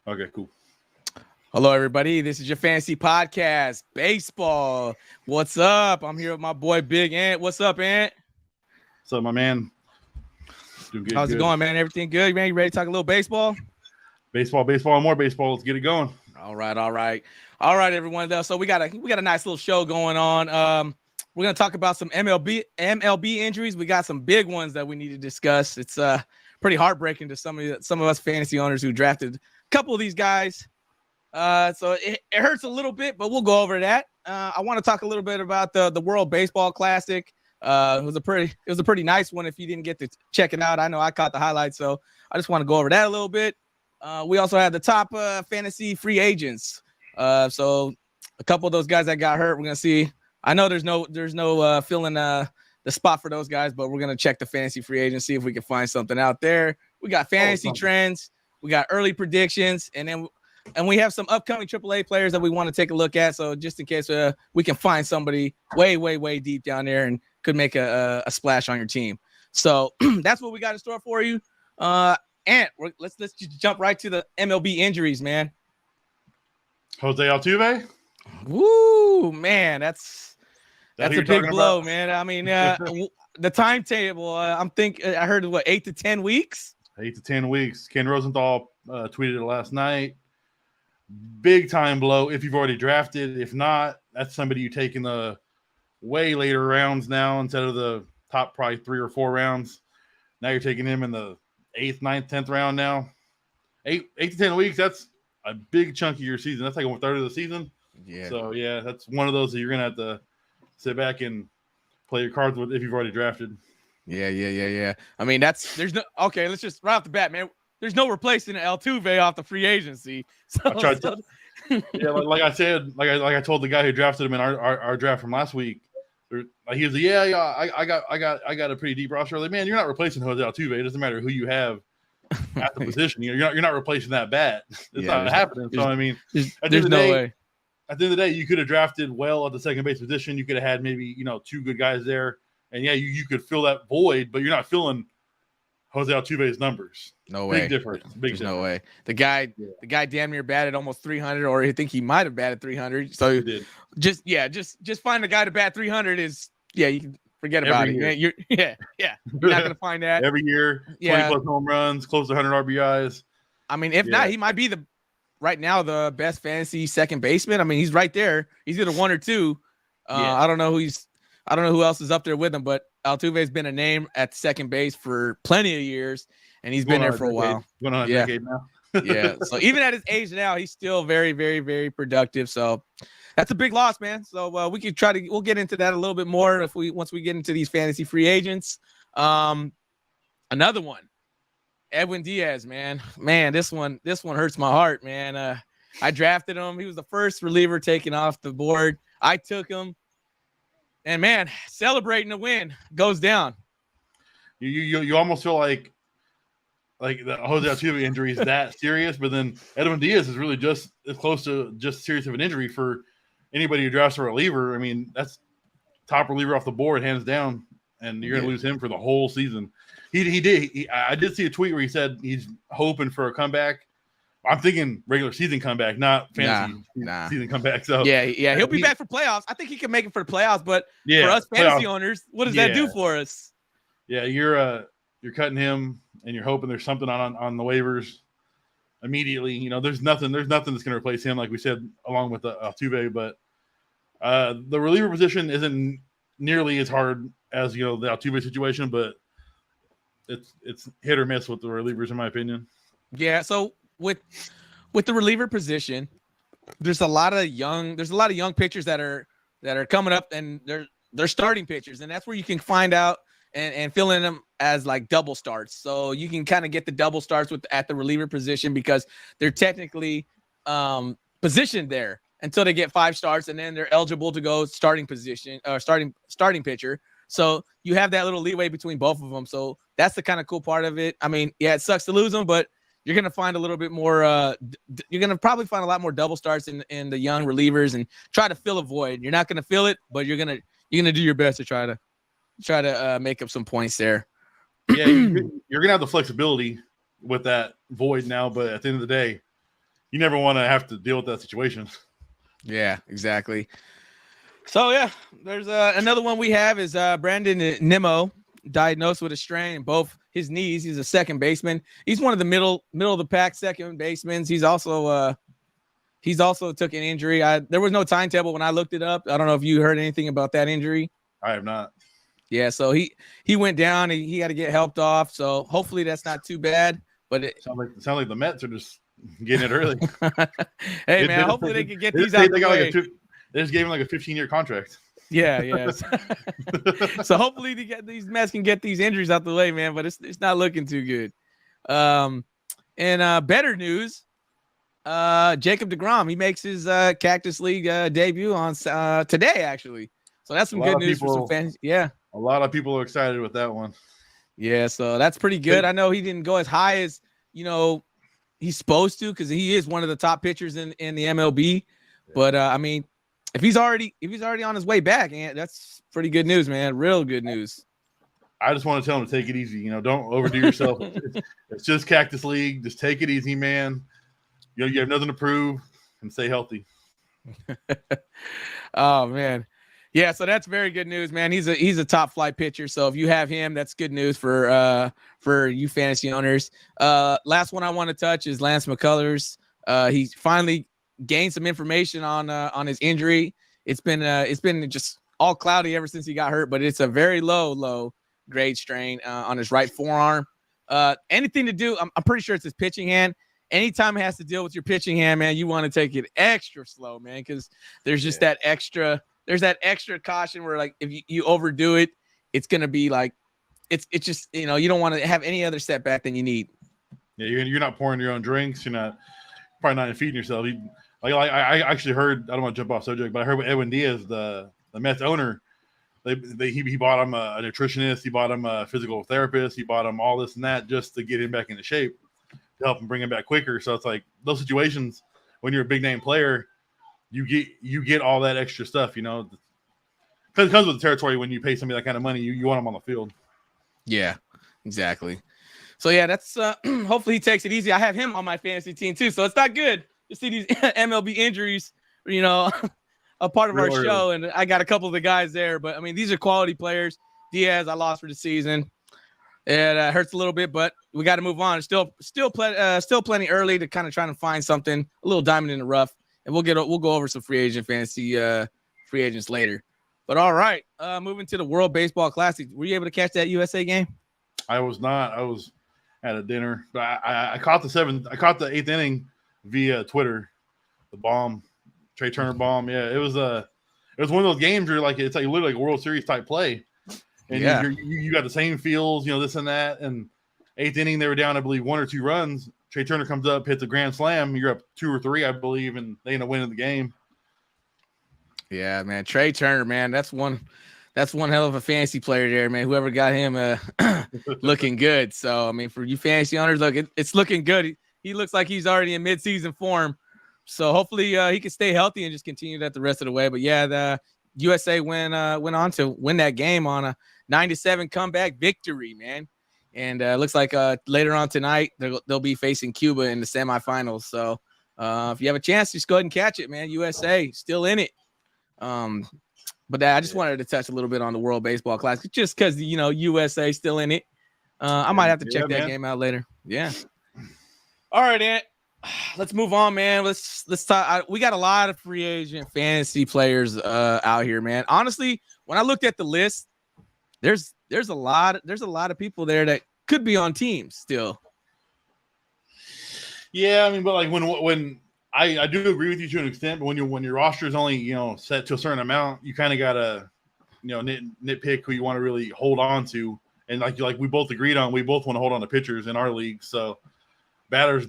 Okay, cool. Hello, everybody. This is your fantasy podcast, baseball. What's up? I'm here with my boy, Big Ant. What's up, Ant? What's up, my man? Doing good. How's it going, man? Everything good, man? You ready to talk a little baseball? Baseball, and more baseball. Let's get it going. All right, everyone. So we got a nice little show going on. We're gonna talk about some MLB injuries. We got some big ones that we need to discuss. It's pretty heartbreaking to some of us fantasy owners who drafted a couple of these guys. So it hurts a little bit, but we'll go over that. I want to talk a little bit about the World Baseball Classic. It was a pretty nice one. If you didn't get to check it out, I know I caught the highlights, so I just want to go over that a little bit. We also had the top fantasy free agents. So a couple of those guys that got hurt, we're gonna see. I know there's no filling the spot for those guys, but we're gonna check the fantasy free agents, see if we can find something out there. We got fantasy trends, we got early predictions, and we have some upcoming AAA players that we want to take a look at. So just in case we can find somebody way deep down there and could make a splash on your team. So that's what we got in store for you. And let's just jump right to the MLB injuries, man. Jose Altuve. Woo, man, that's a big blow, about? man. I mean, the timetable. I heard 8 to 10 weeks. 8 to 10 weeks. Ken Rosenthal tweeted it last night. Big time blow if you've already drafted. If not, that's somebody you take in the way later rounds now instead of the top probably 3 or 4 rounds. Now you're taking him in the 8th, 9th, 10th round now. 8 to 10 weeks, that's a big chunk of your season. That's like 1/3 of the season. Yeah. So, yeah, that's one of those that you're going to have to sit back and play your cards with if you've already drafted. Yeah. I mean, let's just right off the bat, man. There's no replacing Altuve off the free agency. So, yeah, like I said, like I told the guy who drafted him in our draft from last week. He was I got a pretty deep roster. Like, man, you're not replacing Jose Altuve. It doesn't matter who you have at the position. You're not replacing that bat. It's not happening. So I mean, there's no way. At the end of the day, you could have drafted well at the second base position. You could have had maybe 2 good guys there, and you could fill that void. But you're not filling Jose Altuve's numbers. No way. Big difference. There's no way. The guy damn near batted almost 300, or I think he might have batted 300. So just find a guy to bat 300 is you can forget about it. Man. You're not gonna find that every year. 20+ home runs, close to 100 RBIs. I mean, if not, he might be right now the best fantasy second baseman. I mean, he's right there. He's either 1 or 2. I don't know who else is up there with him, but Altuve's been a name at second base for plenty of years, and he's been there for a while. Going on a decade now. Yeah. So even at his age now, he's still very, very, very productive. So that's a big loss, man. So we'll get into that a little bit more once we get into these fantasy free agents. Another one, Edwin Diaz, man. This one hurts my heart, man. I drafted him. He was the first reliever taken off the board. I took him. And man, celebrating the win goes down. You almost feel like the Jose Altuve injury is that serious, but then Edwin Diaz is really just as close to just serious of an injury for anybody who drafts a reliever. I mean, that's top reliever off the board, hands down, and you're going to lose him for the whole season. I did see a tweet where he said he's hoping for a comeback. I'm thinking regular season comeback, not fantasy season comeback. So he'll be back for playoffs. I think he can make it for the playoffs, but for us fantasy owners, what does that do for us? Yeah, you're cutting him, and you're hoping there's something on the waivers immediately. There's nothing that's going to replace him, like we said, along with Altuve. But the reliever position isn't nearly as hard as the Altuve situation, but it's hit or miss with the relievers, in my opinion. Yeah. So with the reliever position, there's a lot of young pitchers that are coming up, and they're starting pitchers, and that's where you can find out and fill in them as like double starts. So you can kind of get the double starts at the reliever position because they're technically positioned there until they get 5 starts, and then they're eligible to go starting position or starting pitcher. So you have that little leeway between both of them. So that's the kind of cool part of it. I mean, it sucks to lose them, but you're going to find a little bit more you're going to probably find a lot more double starts in the young relievers and try to fill a void. You're not going to fill it, but you're going to do your best to try to make up some points there. Yeah, you're going to have the flexibility with that void now, but at the end of the day, you never want to have to deal with that situation. Yeah, exactly. So yeah, there's another one we have is Brandon Nimmo, diagnosed with a strain in both his knees. He's a second baseman. He's one of the middle of the pack second basemen. He's also took an injury. There was no timetable when I looked it up. I don't know if you heard anything about that injury. I have not. Yeah, so he went down. He had to get helped off. So hopefully that's not too bad. But it sounds like the Mets are just getting it early. Hey man, hopefully they can get these out the way. They just gave him like a 15-year contract. Yeah. So hopefully these Mets can get these injuries out the way, man. But it's not looking too good. And better news, Jacob deGrom, he makes his Cactus League debut on today, actually. So that's some good news for some fans. Yeah, a lot of people are excited with that one. Yeah, so that's pretty good. I know he didn't go as high as he's supposed to, because he is one of the top pitchers in the MLB. Yeah. But I mean, if he's already on his way back, that's pretty good news, man. Real good news. I just want to tell him to take it easy. Don't overdo yourself. It's just Cactus League. Just take it easy, man. You have nothing to prove, and stay healthy. Oh man, yeah. So that's very good news, man. He's a top flight pitcher. So if you have him, that's good news for you fantasy owners. Last one I want to touch is Lance McCullers. He finally gained some information on his injury. It's been just all cloudy ever since he got hurt, but it's a very low grade strain on his right forearm. Anything to do, I'm pretty sure it's his pitching hand. Anytime it has to deal with your pitching hand, man, you want to take it extra slow, man, because there's just that extra caution where, like, if you overdo it, it's gonna be like it's just you don't want to have any other setback than you need. Yeah, you're not pouring your own drinks. You're probably not feeding yourself. I actually heard, I don't want to jump off subject, but I heard with Edwin Diaz, the Mets owner, he bought him a nutritionist, he bought him a physical therapist, he bought him all this and that just to get him back into shape, to help him bring him back quicker. So it's like those situations when you're a big name player, you get all that extra stuff, because it comes with the territory. When you pay somebody that kind of money, you want them on the field. Yeah, exactly. So yeah, that's hopefully he takes it easy. I have him on my fantasy team too, so it's not good to see these MLB injuries, a part of our show. And I got a couple of the guys there, but I mean, these are quality players. Diaz, I lost for the season. It hurts a little bit, but we got to move on. Still plenty early to kind of trying to find something, a little diamond in the rough, and we'll go over some free agents later. But all right, moving to the World Baseball Classic. Were you able to catch that USA game? I was not. I was at a dinner, but I caught the eighth inning via Twitter. The bomb, Trey Turner bomb. Yeah, it was one of those games where it's like literally like a World Series type play. And you got the same feels, this and that. And eighth inning, they were down, I believe, 1 or 2 runs. Trey Turner comes up, hits a grand slam. You're up 2 or 3, I believe, and they end up winning the game. Yeah, man, Trey Turner, man, that's one hell of a fantasy player there, man. Whoever got him looking good. So I mean, for you fantasy owners, look, it's looking good. He looks like he's already in midseason form. So hopefully he can stay healthy and just continue that the rest of the way. But yeah, the USA went on to win that game on a 9-7 comeback victory, man. And looks like later on tonight they'll be facing Cuba in the semifinals. So if you have a chance, just go ahead and catch it, man. USA still in it. But I just wanted to touch a little bit on the World Baseball Classic, just because USA still in it. I might have to check that game out later. Yeah. All right, Ant. Let's move on, man. Let's talk. We got a lot of free agent fantasy players out here, man. Honestly, when I looked at the list, there's a lot of people there that could be on teams still. Yeah, I mean, but like when I do agree with you to an extent, but when your roster is only set to a certain amount, you kind of gotta nitpick who you want to really hold on to, and like we both agreed on, we both want to hold on to pitchers in our league. So batters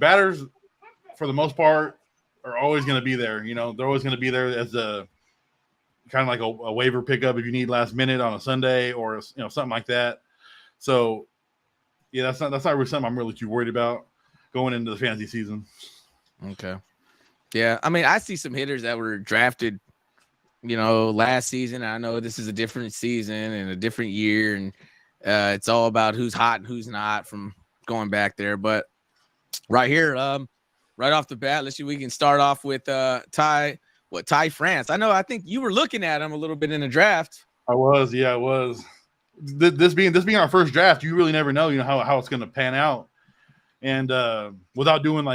for the most part are always going to be there. They're always going to be there as a kind of like a waiver pickup if you need last minute on a Sunday or something like that. So yeah, that's not really something I'm really too worried about going into the fantasy season. Okay. Yeah, I mean, I see some hitters that were drafted, last season. I know this is a different season and a different year, and it's all about who's hot and who's not from going back there. But right here, right off the bat, let's see, we can start off with Ty France. I think you were looking at him a little bit in the draft. I was. This being our first draft, you really never know, how it's going to pan out. And without doing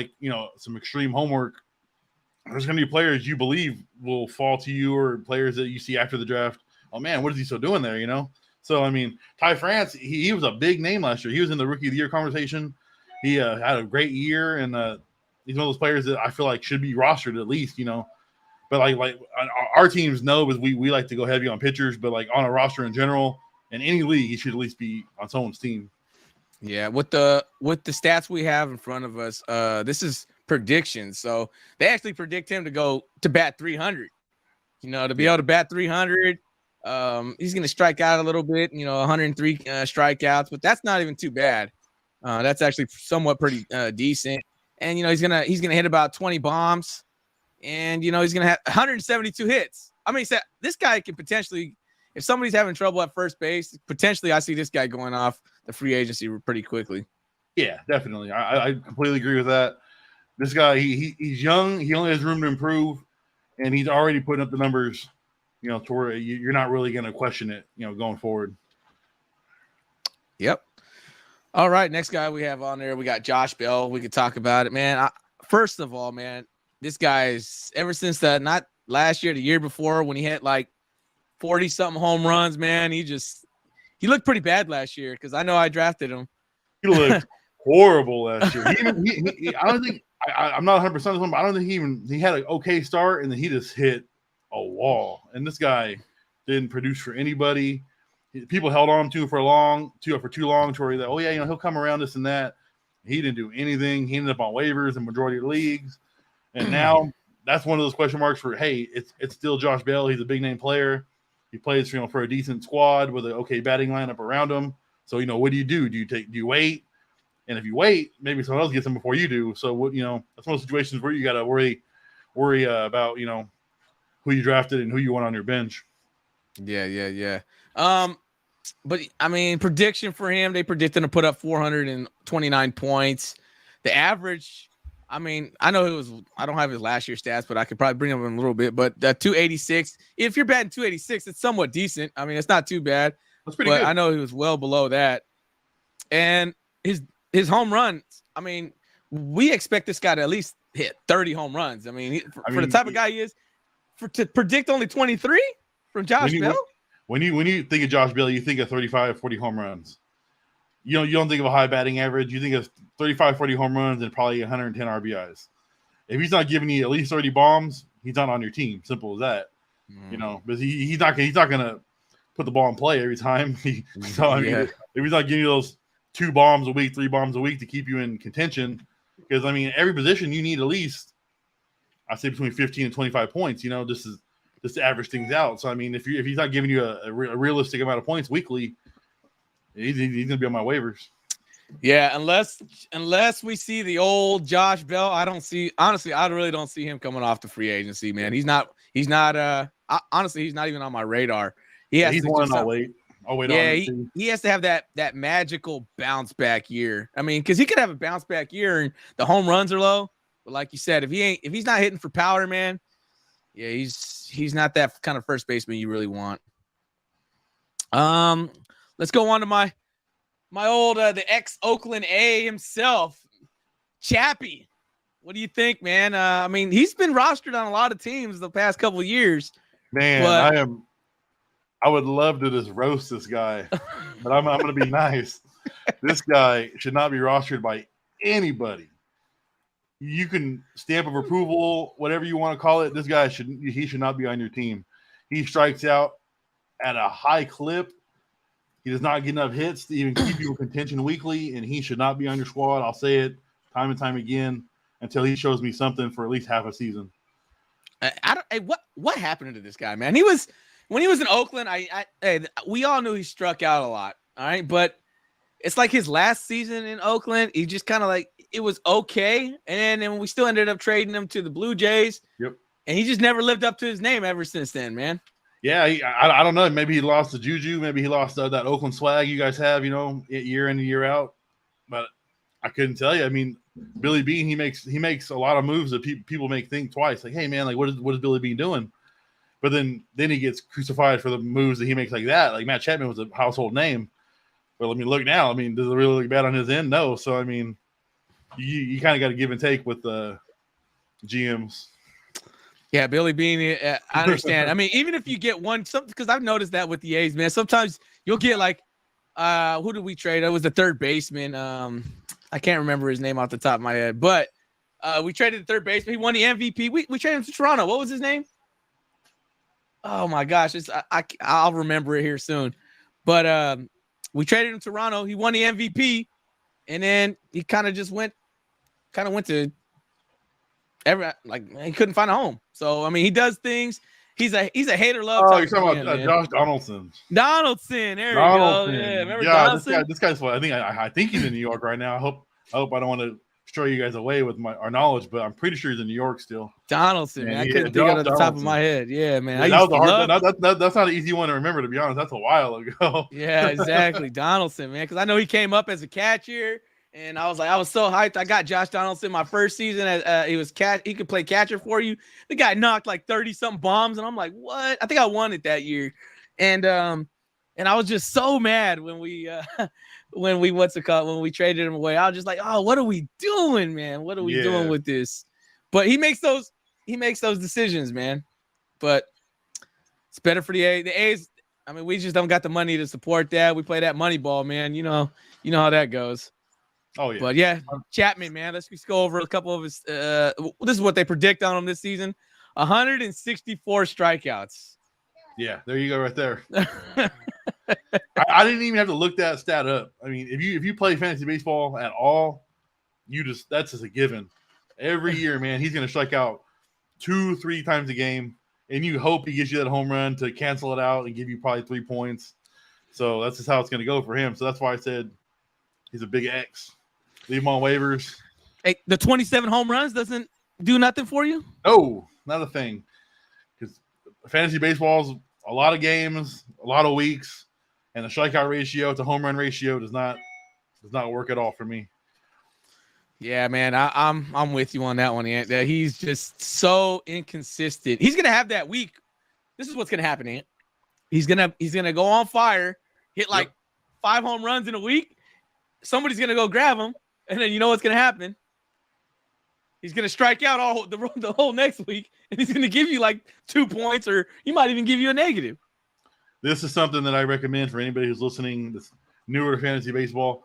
some extreme homework, there's going to be players you believe will fall to you, or players that you see after the draft. Oh man, what is he still doing there? So I mean, Ty France, he was a big name last year. He was in the Rookie of the Year conversation. He had a great year, and he's one of those players that I feel like should be rostered at least. But like our teams know, because we like to go heavy on pitchers, but like on a roster in general, in any league, he should at least be on someone's team. Yeah, with the stats we have in front of us, this is predictions. So they actually predict him to go to bat 300. To be able to bat 300. He's going to strike out a little bit. 103 strikeouts, but that's not even too bad. That's actually somewhat pretty decent. And he's gonna hit about 20 bombs, and he's gonna have 172 hits. I mean, this guy can potentially, if somebody's having trouble at first base, potentially I see this guy going off the free agency pretty quickly. Yeah, definitely. I completely agree with that. This guy, he's young. He only has room to improve, and he's already putting up the numbers, to where you're not really going to question it, going forward. Yep. All right, next guy we have on there, we got Josh Bell. We could talk about it, man. First of all, man, this guy's ever since not last year, the year before, when he hit like 40-something home runs, man, he looked pretty bad last year, because I know I drafted him. He looked horrible last year. I don't think I'm not 100% on him, but I don't think he had an okay start, and then he just hit a wall. And this guy didn't produce for anybody. People held on to him for too long to where that, he'll come around, this and that. He didn't do anything. He ended up on waivers in majority of leagues. And now that's one of those question marks for, hey, it's still Josh Bell. He's a big name player. He plays for a decent squad with an okay batting lineup around him. So, what do you do? Do you wait? And if you wait, maybe someone else gets him before you do. So, that's one of those situations where you got to worry about, who you drafted and who you want on your bench. Yeah. But I mean, prediction for him, they predicted him to put up 429 points. The average, I mean, I know I don't have his last year stats, but I could probably bring him in a little bit. But 286, if you're batting 286, it's somewhat decent. I mean, it's not too bad. That's pretty good. I know he was well below that. And his home runs, I mean, we expect this guy to at least hit 30 home runs. I mean, for the type of guy he is, to predict only 23 from Josh Bell. When you think of Josh Bell, you think of 35, 40 home runs. You don't think of a high batting average. You think of 35, 40 home runs and probably 110 RBIs. If he's not giving you at least 30 bombs, he's not on your team. Simple as that. Because he's not going to put the ball in play every time. If he's not giving you those 2 bombs a week, 3 bombs a week to keep you in contention, because I mean, every position you need at least, I say, between 15 and 25 points. This is just to average things out. So I mean, if he's not giving you a realistic amount of points weekly, he's gonna be on my waivers. Yeah, unless we see the old Josh Bell, I really don't see him coming off the free agency, man. He's not honestly, he's not even on my radar. He's one I'll wait. Yeah, he has to have that magical bounce back year. I mean, because he could have a bounce back year and the home runs are low, but like you said, if he's not hitting for power, man, yeah, he's not that kind of first baseman you really want. Let's go on to my old the ex-Oakland A himself, Chappie. What do you think, man? I mean, he's been rostered on a lot of teams the past couple of years. Man, I would love to just roast this guy, but I'm going to be nice. This guy should not be rostered by anybody. You can stamp of approval, whatever you want to call it. This guy should not be on your team. He strikes out at a high clip. He does not get enough hits to even keep you in contention weekly, and he should not be on your squad. I'll say it time and time again until he shows me something for at least half a season. What happened to this guy, man? When he was in Oakland, we all knew he struck out a lot. All right, but it's like his last season in Oakland, he just kind of like, it was okay, and then we still ended up trading him to the Blue Jays. Yep. And he just never lived up to his name ever since then, man. Yeah, I don't know. Maybe he lost the juju. Maybe he lost that Oakland swag you guys have, year in and year out. But I couldn't tell you. I mean, Billy Beane, he makes a lot of moves that people make think twice. Like, hey man, like what is Billy Beane doing? But then he gets crucified for the moves that he makes like that. Like Matt Chapman was a household name. But let me look now. I mean, does it really look bad on his end? No. So I mean, you kind of got to give and take with the GMs. Yeah, Billy Beane, I understand. I mean, even if you get one, because I've noticed that with the A's, man, sometimes you'll get like, who did we trade? It was the third baseman. I can't remember his name off the top of my head, but we traded the third baseman. He won the MVP. We traded him to Toronto. What was his name? Oh my gosh, I'll remember it here soon. But we traded him to Toronto. He won the MVP, and then he kind of went to he couldn't find a home. So I mean, he does things. He's a hater love. Oh, you're talking about Josh Donaldson. Donaldson, there we go. Yeah, remember Donaldson? This guy's. I think he's in New York right now. I hope I don't want to stray you guys away with our knowledge, but I'm pretty sure he's in New York still. Donaldson, man. I couldn't think of it at the top of my head. Yeah, man. Yeah, that's not an easy one to remember, to be honest. That's a while ago. Yeah, exactly. Donaldson, man. Because I know he came up as a catcher. And I was so hyped. I got Josh Donaldson my first season. He could play catcher for you. The guy knocked like 30-something bombs, and I'm like, what? I think I won it that year. And I was just so mad when we traded him away. I was just like, oh, what are we doing, man? What are we doing with this? But he makes those decisions, man. But it's better for the A's. The A's, I mean, we just don't got the money to support that. We play that money ball, man. You know how that goes. Oh yeah, but yeah, Chapman, man. Let's just go over a couple of his. This is what they predict on him this season: 164 strikeouts. Yeah, there you go, right there. I didn't even have to look that stat up. I mean, if you play fantasy baseball at all, that's just a given. Every year, man, he's going to strike out 2-3 times a game, and you hope he gives you that home run to cancel it out and give you probably 3 points. So that's just how it's going to go for him. So that's why I said he's a big X. Leave him on waivers. Hey, the 27 home runs doesn't do nothing for you? No, not a thing. Because fantasy baseball is a lot of games, a lot of weeks, and the strikeout ratio to home run ratio does not work at all for me. Yeah, man, I'm with you on that one, Ant. He's just so inconsistent. He's gonna have that week. This is what's gonna happen, Ant. He's gonna go on fire, hit like 5 home runs in a week. Somebody's gonna go grab him. And then you know what's going to happen? He's going to strike out the whole next week, and he's going to give you like 2 points, or he might even give you a negative. This is something that I recommend for anybody who's listening that's newer to fantasy baseball.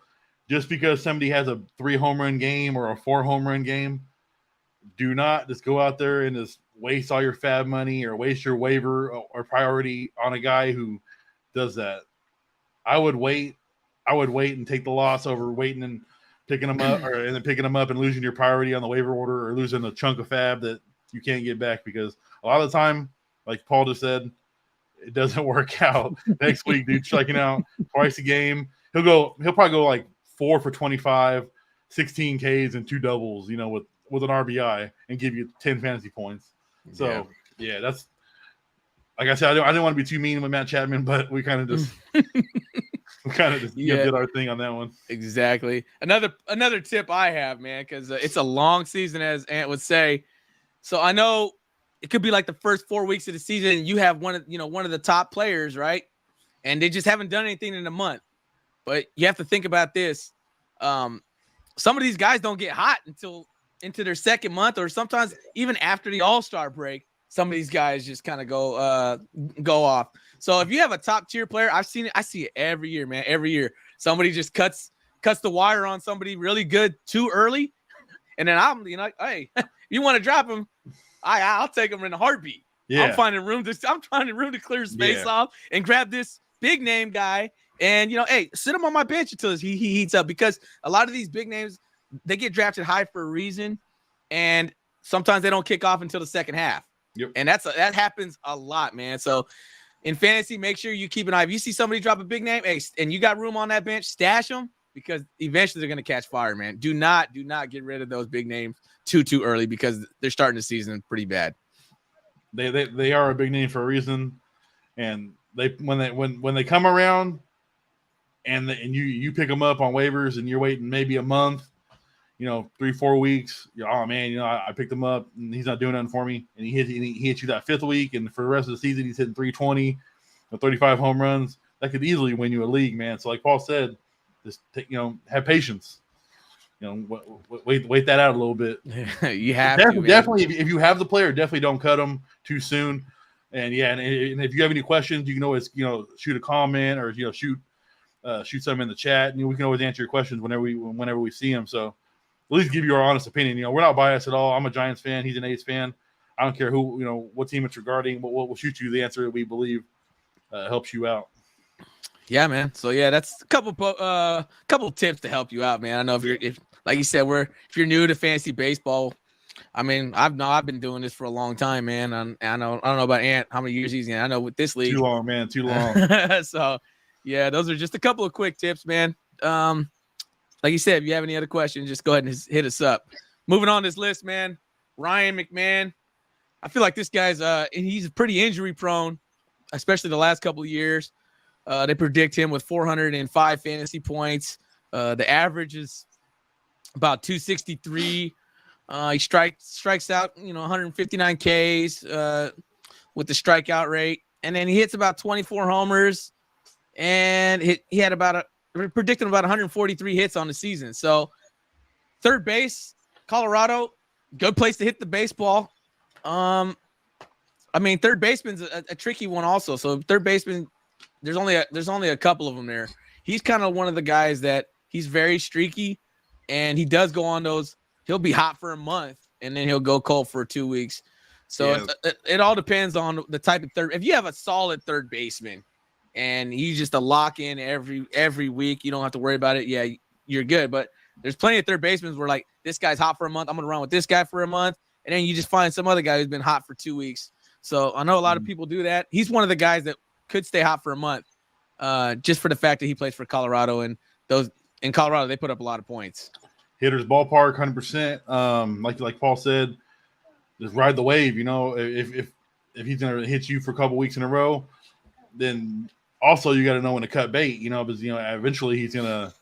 Just because somebody has a 3 home run game or a 4 home run game, do not just go out there and just waste all your fab money or waste your waiver or priority on a guy who does that. I would wait and take the loss over waiting and picking them up, and then picking them up and losing your priority on the waiver order, or losing a chunk of fab that you can't get back, because a lot of the time, like Paul just said, it doesn't work out. Next week, dude striking out twice a game. He'll probably go like 4 for 25, 16 Ks and 2 doubles, with an RBI, and give you 10 fantasy points. So yeah, that's, like I said, I didn't want to be too mean with Matt Chapman, but we kind of just did our thing on that one. Exactly. Another tip I have, man, because it's a long season, as Ant would say. So I know it could be like the first 4 weeks of the season, and you have one of the top players, right? And they just haven't done anything in a month. But you have to think about this. Some of these guys don't get hot until into their second month, or sometimes even after the All-Star break. Some of these guys just kind of go off. So if you have a top tier player, I see it every year, man. Every year, somebody just cuts the wire on somebody really good too early, and then hey, you want to drop him? I'll take him in a heartbeat. Yeah. I'm finding room to clear space off and grab this big name guy, and hey, sit him on my bench until he heats up, because a lot of these big names, they get drafted high for a reason, and sometimes they don't kick off until the second half. Yep. And that happens a lot, man. So in fantasy, make sure you keep an eye. If you see somebody drop a big name, hey, and you got room on that bench, stash them, because eventually they're going to catch fire, man. Do not get rid of those big names too early, because they're starting the season pretty bad. They are a big name for a reason, and when they come around and you pick them up on waivers and you're waiting maybe a month, 3-4 weeks. Oh man, I picked him up and he's not doing nothing for me. And he hits you that 5th week, and for the rest of the season he's hitting 320, 35 home runs. That could easily win you a league, man. So like Paul said, just have patience. Wait that out a little bit. You have definitely if you have the player, definitely don't cut them too soon. And and if you have any questions, you can always shoot a comment or shoot something in the chat, and we can always answer your questions whenever we see them. So at least give you our honest opinion. We're not biased at all. I'm a Giants fan. He's an A's fan. I don't care what team it's regarding, but we'll shoot you the answer that we believe helps you out. Yeah, man. So yeah, that's a couple tips to help you out, man. I know if like you said, if you're new to fantasy baseball, I mean, I've been doing this for a long time, man. I don't know about Ant, how many years he's in. I know with this league, too long, man, too long. So yeah, those are just a couple of quick tips, man. Like you said, if you have any other questions, just go ahead and hit us up. Moving on this list, man. Ryan McMahon. I feel like this guy's he's pretty injury prone, especially the last couple of years. They predict him with 405 fantasy points. The average is about 263. He strikes out, 159 Ks with the strikeout rate, and then he hits about 24 homers, and he had predicting about 143 hits on the season. So third base, Colorado, good place to hit the baseball. I mean, third baseman's a tricky one also. So third baseman, there's only a couple of them there. He's kind of one of the guys that he's very streaky, and he does go on those. He'll be hot for a month, and then he'll go cold for 2 weeks. So it all depends on the type of third. If you have a solid third baseman, and he's just a lock in every week, you don't have to worry about it. Yeah, you're good. But there's plenty of third basemen where like this guy's hot for a month. I'm gonna run with this guy for a month, and then you just find some other guy who's been hot for 2 weeks. So I know a lot of people do that. He's one of the guys that could stay hot for a month, just for the fact that he plays for Colorado, and those in Colorado they put up a lot of points. Hitters ballpark, 100%. Like Paul said, just ride the wave. If he's gonna hit you for a couple weeks in a row, then also you got to know when to cut bait. Because eventually he's gonna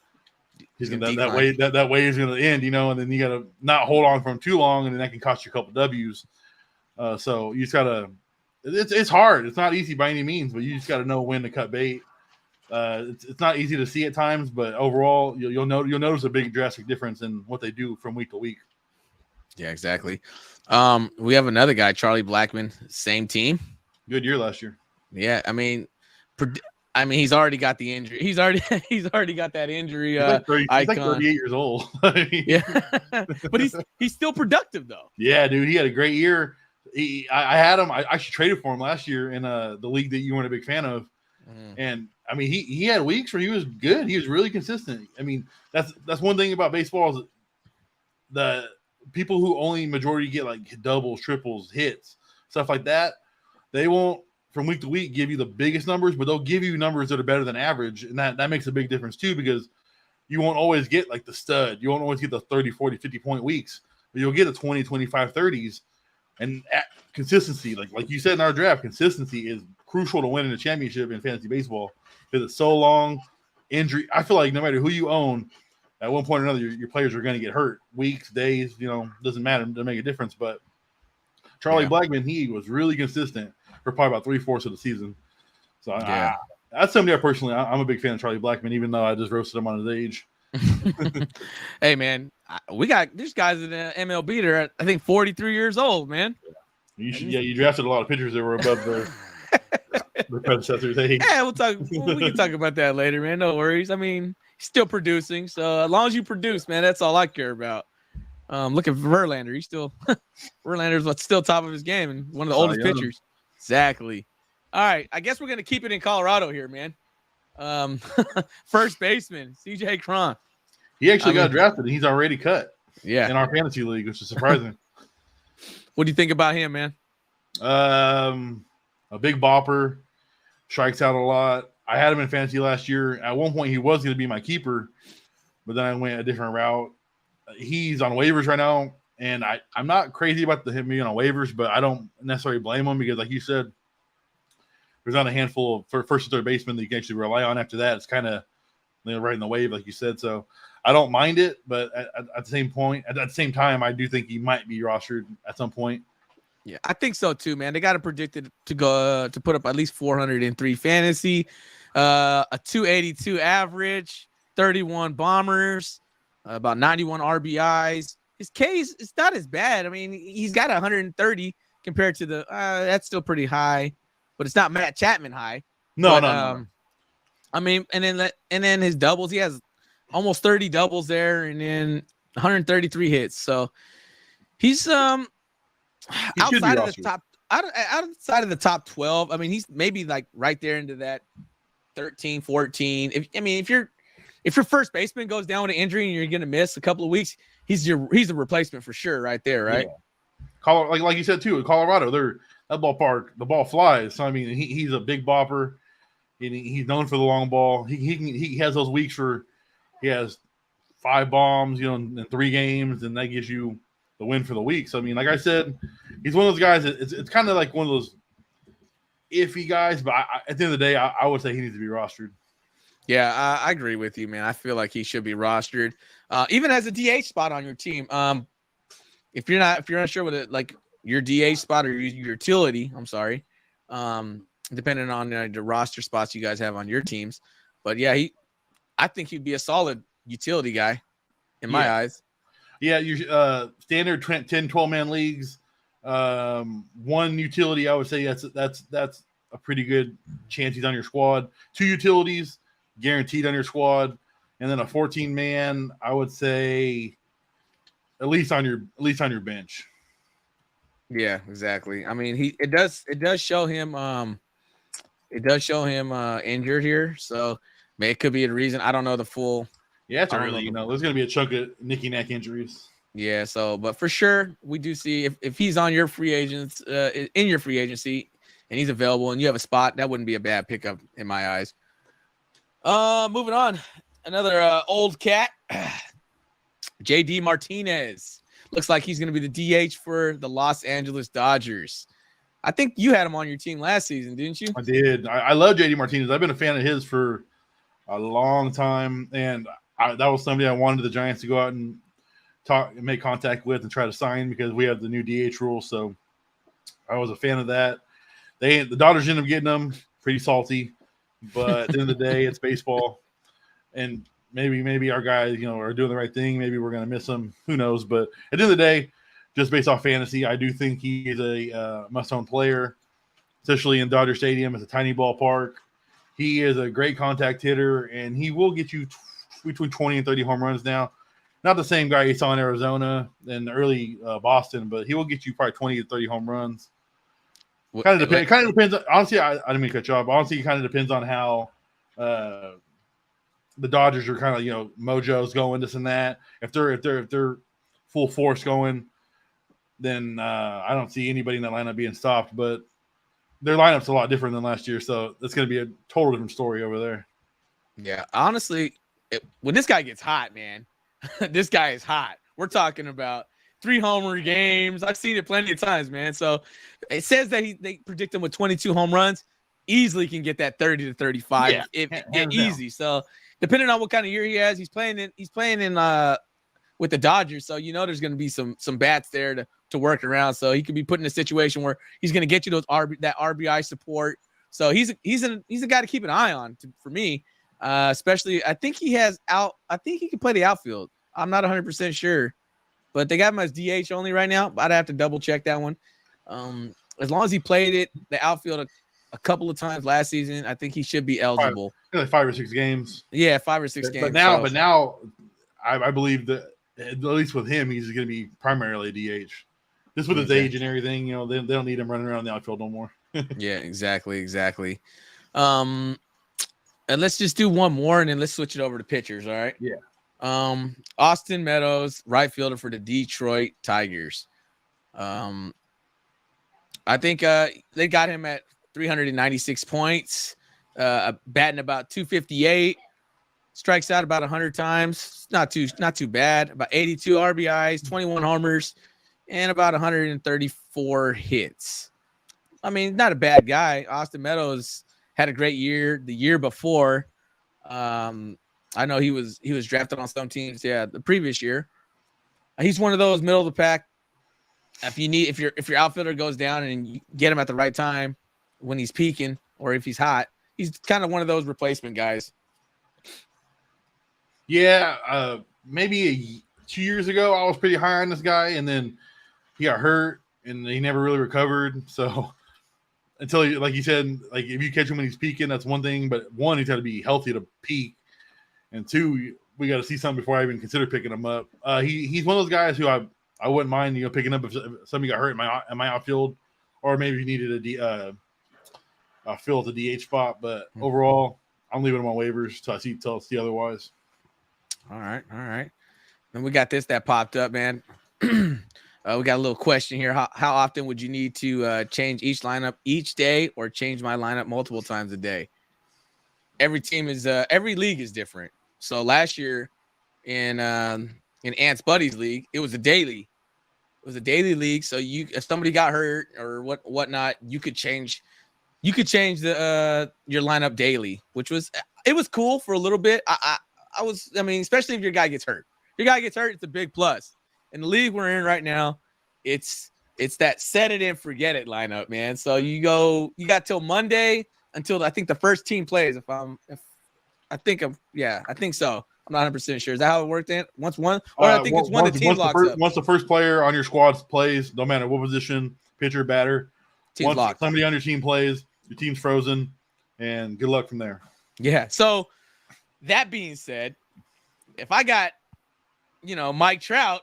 that wave is gonna end. And then you got to not hold on for him too long, and then that can cost you a couple W's. So you just gotta. It's hard. It's not easy by any means, but you just got to know when to cut bait. It's not easy to see at times, but overall, you'll notice a big drastic difference in what they do from week to week. Yeah, exactly. We have another guy, Charlie Blackmon, same team. Good year last year. Yeah, I mean, he's already got the injury. He's already got that injury. He's like 38 years old. Yeah, but he's still productive though. Yeah, dude, he had a great year. I had him. I actually traded for him last year in the league that you weren't a big fan of, and I mean, he had weeks where he was good. He was really consistent. I mean, that's one thing about baseball is the people who only majority get like doubles, triples, hits, stuff like that. They won't from week to week give you the biggest numbers, but they'll give you numbers that are better than average, and that makes a big difference too, because you won't always get like the stud. You won't always get the 30, 40, 50 point weeks, but you'll get the 20, 25, 30s. And consistency, like you said in our draft, consistency is crucial to winning a championship in fantasy baseball because it's so long. Injury, I feel like no matter who you own, at one point or another, your players are going to get hurt. Weeks, days, doesn't matter. It doesn't make a difference. But Charlie Blackmon, he was really consistent for probably about 3/4 of the season. So that's somebody personally, I'm a big fan of Charlie Blackmon, even though I just roasted him on his age. Hey man, there's guys in the MLB that are, I think, 43 years old, man. You drafted a lot of pitchers that were above their predecessors' age. Yeah, we can talk about that later, man. No worries. I mean, he's still producing, so as long as you produce, man, that's all I care about. Look at Verlander. He's still Verlander's still top of his game and one of the oldest pitchers. Exactly. All right, I guess we're gonna keep it in Colorado here, man. First baseman CJ Cron. He actually got drafted and he's already cut. Yeah, in our fantasy league, which is surprising. What do you think about him, man? A big bopper, strikes out a lot. I had him in fantasy last year. At one point, he was going to be my keeper, but then I went a different route. He's on waivers right now, and I'm not crazy about him being on waivers, but I don't necessarily blame him because, like you said, there's not a handful of first and third basemen that you can actually rely on after that. It's kind of riding the wave, like you said. So I don't mind it, but at the same point, at the same time, I do think he might be rostered at some point. Yeah, I think so too, man. They got it predicted to go to put up at least 403 fantasy, a 282 average, 31 bombers, about 91 RBIs. His K's it's not as bad. I mean, he's got 130 compared to the that's still pretty high, but it's not Matt Chapman high. No, But, no. I mean, and then his doubles, he has almost 30 doubles there, and then 133 hits. So he's outside of the top outside of the top 12. I mean, he's maybe like right there into that 13, 14. If your first baseman goes down with an injury and you're gonna miss a couple of weeks, he's a replacement for sure, right there, right? Yeah. Like you said too, in Colorado, that ballpark, the ball flies. So I mean, he's a big bopper, and he's known for the long ball. He has those weeks where he has 5 bombs, in 3 games, and that gives you the win for the week. So I mean, like I said, he's one of those guys that it's kind of like one of those iffy guys. But at the end of the day, I would say he needs to be rostered. Yeah, I agree with you, man. I feel like he should be rostered, even as a DH spot on your team. If you're not sure what it like your DH spot or your utility, I'm sorry, depending on the roster spots you guys have on your teams. But yeah, I think he'd be a solid utility guy in my eyes. Yeah, your standard 10, 12-man leagues, 1 utility, I would say that's a pretty good chance he's on your squad. 2 utilities guaranteed on your squad, and then a 14-man, I would say at least on your bench. Yeah, exactly. I mean, it does show him injured here, so it could be a reason. I don't know the full. Yeah, it's early. There's going to be a chunk of nicky neck injuries. Yeah, but for sure, we do see if he's on your free agents, in your free agency, and he's available, and you have a spot, that wouldn't be a bad pickup in my eyes. Moving on, another old cat, JD Martinez. Looks like he's going to be the DH for the Los Angeles Dodgers. I think you had him on your team last season, didn't you? I did. I love JD Martinez. I've been a fan of his for a long time, and that was somebody I wanted the Giants to go out and make contact with and try to sign because we have the new DH rule. So I was a fan of that. The Dodgers ended up getting them. Pretty salty, but at the end of the day, it's baseball, and maybe our guys, are doing the right thing. Maybe we're going to miss them. Who knows? But at the end of the day, just based off fantasy, I do think he is a must-own player, especially in Dodger Stadium. It's a tiny ballpark. He is a great contact hitter, and he will get you between 20 and 30 home runs now. Not the same guy you saw in Arizona and early Boston, but he will get you probably 20 to 30 home runs. Kind of depends. Honestly, I didn't mean to cut you off. Honestly, it kind of depends on how the Dodgers are kind of mojo's going, this and that. If they're full force going, then I don't see anybody in that lineup being stopped. But their lineup's a lot different than last year, so it's going to be a total different story over there. Yeah, honestly, when this guy gets hot, man, this guy is hot. We're talking about 3 homer games. I've seen it plenty of times, man. So it says that they predict him with 22 home runs. Easily can get that 30 to 35 easy. So depending on what kind of year he has, he's playing in with the Dodgers. So there's going to be some bats there to work around. So he could be put in a situation where he's going to get you that RBI support. So he's a guy to keep an eye on for me. Especially, I think he can play the outfield. I'm not 100% sure, but they got him as DH only right now. I'd have to double check that one. As long as he played the outfield a couple of times last season, I think he should be eligible. 5 or 6 games. Yeah, 5 or 6 games. But now, I believe that at least with him, he's going to be primarily DH. Just with his age and everything, they don't need him running around the outfield no more. Yeah, exactly. And let's just do one more, and then let's switch it over to pitchers. All right. Yeah. Austin Meadows, right fielder for the Detroit Tigers. I think they got him at 396 points, batting about 258, strikes out about 100 times. Not too bad. About 82 RBIs, 21 homers, and about 134 hits. I mean, not a bad guy. Austin Meadows had a great year the year before. I know he was drafted on some teams. Yeah, the previous year. He's one of those middle of the pack. If your outfielder goes down and you get him at the right time when he's peaking or if he's hot, he's kind of one of those replacement guys. Yeah, maybe 2 years ago I was pretty high on this guy, and then he got hurt and he never really recovered. So until like you said, like if you catch him when he's peaking, that's one thing. But one, he's got to be healthy to peak, and two, we got to see something before I even consider picking him up. He's one of those guys who I wouldn't mind picking up if somebody got hurt in my outfield, or maybe he needed a fill at the DH spot. But overall, I'm leaving him on waivers till I see otherwise. All right. And we got this that popped up, man. We got a little question here. How often would you need to change each lineup each day, or change my lineup multiple times a day? Every league is different. So last year in Ant's Buddies League, it was a daily. It was a daily league. So if somebody got hurt or whatnot, you could change your lineup daily, which was cool for a little bit. I mean, especially if your guy gets hurt. If your guy gets hurt, it's a big plus. In the league we're in right now, it's that set it and forget it lineup, man. So you got till Monday until I think the first team plays. I think so. I'm not 100% sure. Is that how it worked? Once one, or I think it's one the team locks up. Once the first player on your squad plays, no matter what position, pitcher, batter, team's locked. Somebody on your team plays, your team's frozen, and good luck from there. Yeah. So that being said, if I got, Mike Trout,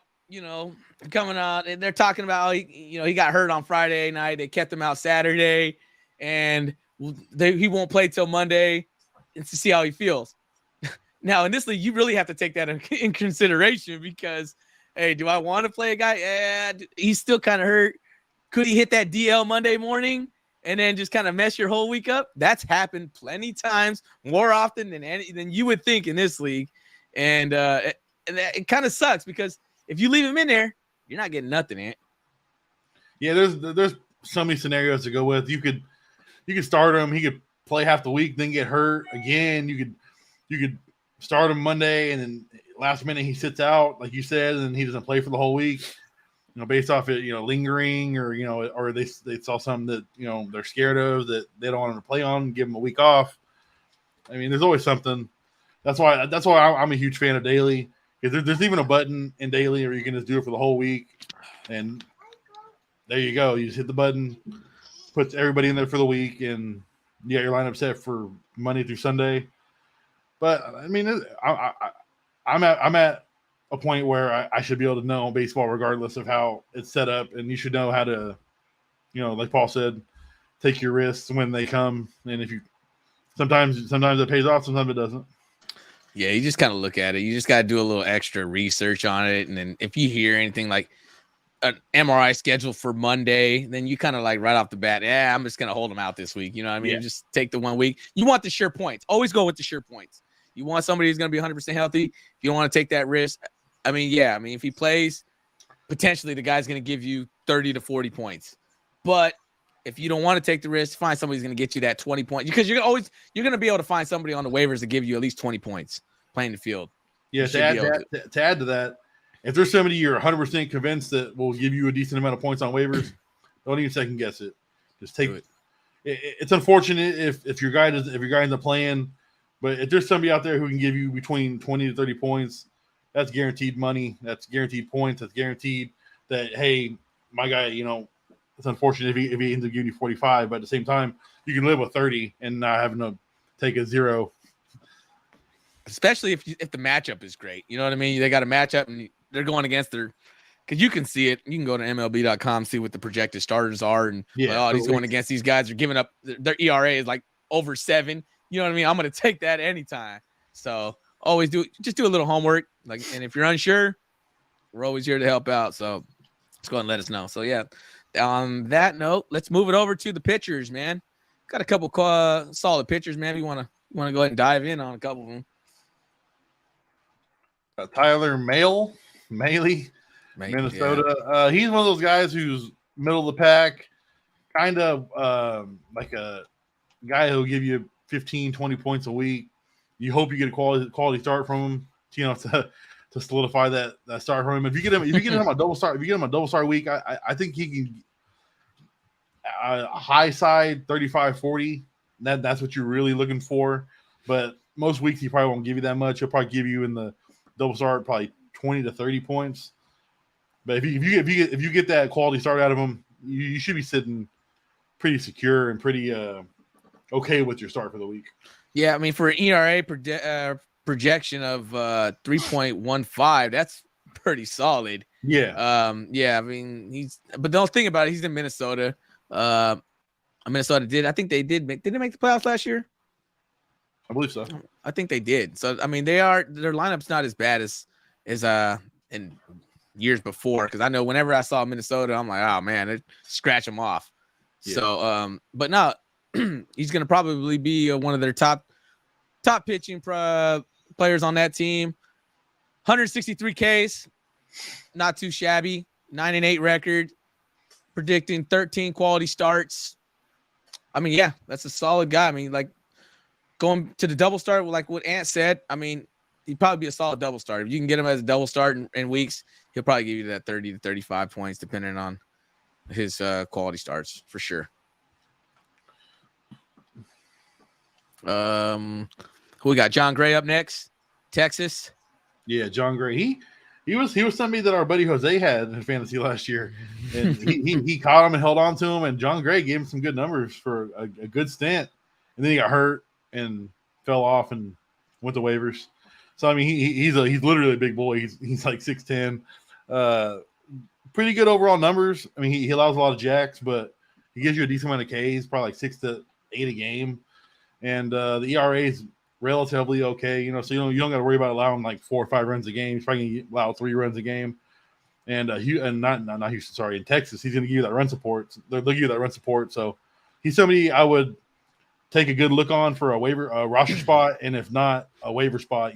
coming out, and they're talking about, he got hurt on Friday night. They kept him out Saturday, and he won't play till Monday, and to see how he feels. Now, in this league, you really have to take that in consideration because, hey, do I want to play a guy? Yeah, he's still kind of hurt. Could he hit that DL Monday morning and then just kind of mess your whole week up? That's happened plenty times, more often than you would think in this league, and it kind of sucks because if you leave him in there, you're not getting nothing, Ant. Yeah, there's so many scenarios to go with. You could start him. He could play half the week, then get hurt again. You could start him Monday, and then last minute he sits out, like you said, and he doesn't play for the whole week. Based off it, lingering, or or they saw something that they're scared of that they don't want him to play on. Give him a week off. I mean, there's always something. That's why I'm a huge fan of daily. Because there's even a button in daily where you can just do it for the whole week, and there you go. You just hit the button, puts everybody in there for the week, and you got your lineup set for Monday through Sunday. But I mean, I'm at a point where I should be able to know baseball regardless of how it's set up, and you should know how to, like Paul said, take your risks when they come. And if you sometimes it pays off, sometimes it doesn't. Yeah, you just kind of look at it. You just got to do a little extra research on it. And then if you hear anything like an MRI schedule for Monday, then you kind of like right off the bat, I'm just going to hold them out this week. You know what I mean? Yeah. Just take the 1 week. You want the sure points. Always go with the sure points. You want somebody who's going to be 100% healthy. If you don't want to take that risk, if he plays, potentially the guy's going to give you 30 to 40 points. But if you don't want to take the risk, find somebody who's going to get you that 20 points, because you're going to be able to find somebody on the waivers to give you at least 20 points playing the field. Yeah, to add to that, if there's somebody you're 100% convinced that will give you a decent amount of points on waivers, don't even second guess it. Just take it. It's unfortunate if your guy ends up playing, but if there's somebody out there who can give you between 20 to 30 points, that's guaranteed money. That's guaranteed points. That's guaranteed that, hey, my guy, it's unfortunate if he ends up giving you 45, but at the same time, you can live with 30 and not having to take a 0. Especially if the matchup is great. You know what I mean? They got a matchup and they're going against because you can see it. You can go to MLB.com, see what the projected starters are. And he's going against these guys. They're giving up their ERA is like over 7. You know what I mean? I'm going to take that anytime. So always just do a little homework. And if you're unsure, we're always here to help out. So just go ahead and let us know. So yeah, on that note, let's move it over to the pitchers, man. Got a couple solid pitchers, man. You want to go ahead and dive in on a couple of them. Tyler Mahle, Minnesota. Yeah. He's one of those guys who's middle of the pack, kind of like a guy who'll give you 15, 20 points a week. you hope you get a quality start from him, to solidify that start from him. If you get him a double start, week, I think he can a high side 35-40. That's what you're really looking for. But most weeks he probably won't give you that much. He'll probably give you in the double start probably 20 to 30 points. But if you get that quality start out of him, you should be sitting pretty secure and pretty okay with your start for the week. Yeah, I mean, for an ERA projection of 3.15, that's pretty solid. Yeah. Yeah, I mean, but don't think about it. He's in Minnesota. Minnesota did they make the playoffs last year? I believe so. I think they did. So I mean, their lineup's not as bad as in years before, because I know whenever I saw Minnesota, I'm like, oh man, it scratch them off. Yeah. So but no, he's gonna probably be one of their top pitching players on that team. 163 Ks, not too shabby. 9-8 record, predicting 13 quality starts. I mean, yeah, that's a solid guy. I mean, like, going to the double start, like what Ant said, I mean, he'd probably be a solid double start. If you can get him as a double start in weeks, he'll probably give you that 30 to 35 points, depending on his quality starts, for sure. Who we got? John Gray up next, Texas. Yeah, John Gray. He was somebody that our buddy Jose had in fantasy last year, and he caught him and held on to him. And John Gray gave him some good numbers for a good stint, and then he got hurt and fell off and went to waivers. So I mean, he's literally a big boy. He's like 6'10", pretty good overall numbers. I mean, he allows a lot of jacks, but he gives you a decent amount of Ks, probably like 6 to 8 a game, and the ERA is relatively okay, so you don't got to worry about allowing like 4 or 5 runs a game. He's probably going to allow 3 runs a game, and not Houston, sorry, in Texas, he's going to give you that run support. They'll give you that run support, so he's somebody I would take a good look on for a roster spot, and if not, a waiver spot,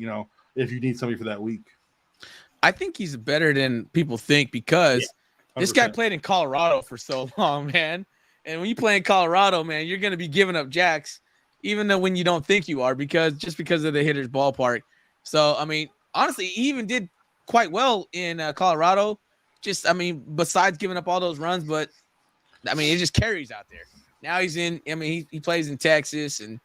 if you need somebody for that week. I think he's better than people think, because this guy played in Colorado for so long, man. And when you play in Colorado, man, you're going to be giving up jacks, even though when you don't think you are, because of the hitter's ballpark. So, I mean, honestly, he even did quite well in Colorado. Just, I mean, besides giving up all those runs, but I mean, it just carries out there. Now he's in, I mean, he plays in Texas, and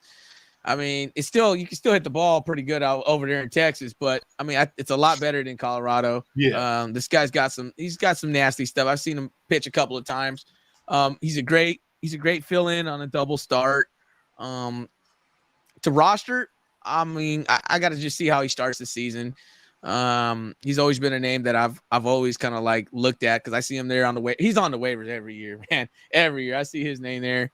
I mean, you can still hit the ball pretty good out over there in Texas, but I mean, it's a lot better than Colorado. Yeah. This guy's got some nasty stuff. I've seen him pitch a couple of times. He's a great fill-in on a double start. To roster, I mean, I got to just see how he starts the season. He's always been a name that I've always kind of like looked at, because I see him there on the way. He's on the waivers every year, man. Every year I see his name there.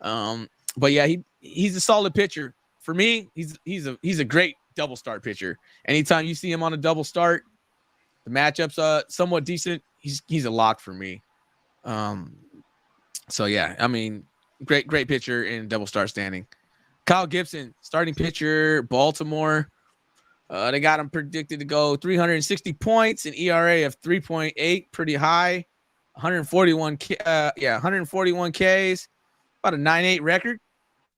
But yeah, he's a solid pitcher for me. He's a great double start pitcher. Anytime you see him on a double start, the matchup's somewhat decent. He's a lock for me. So yeah, I mean, great pitcher in double start standing. Kyle Gibson, starting pitcher, Baltimore. They got him predicted to go 360 points, an ERA of 3.8, pretty high. 141 Ks, about a 9.8 record,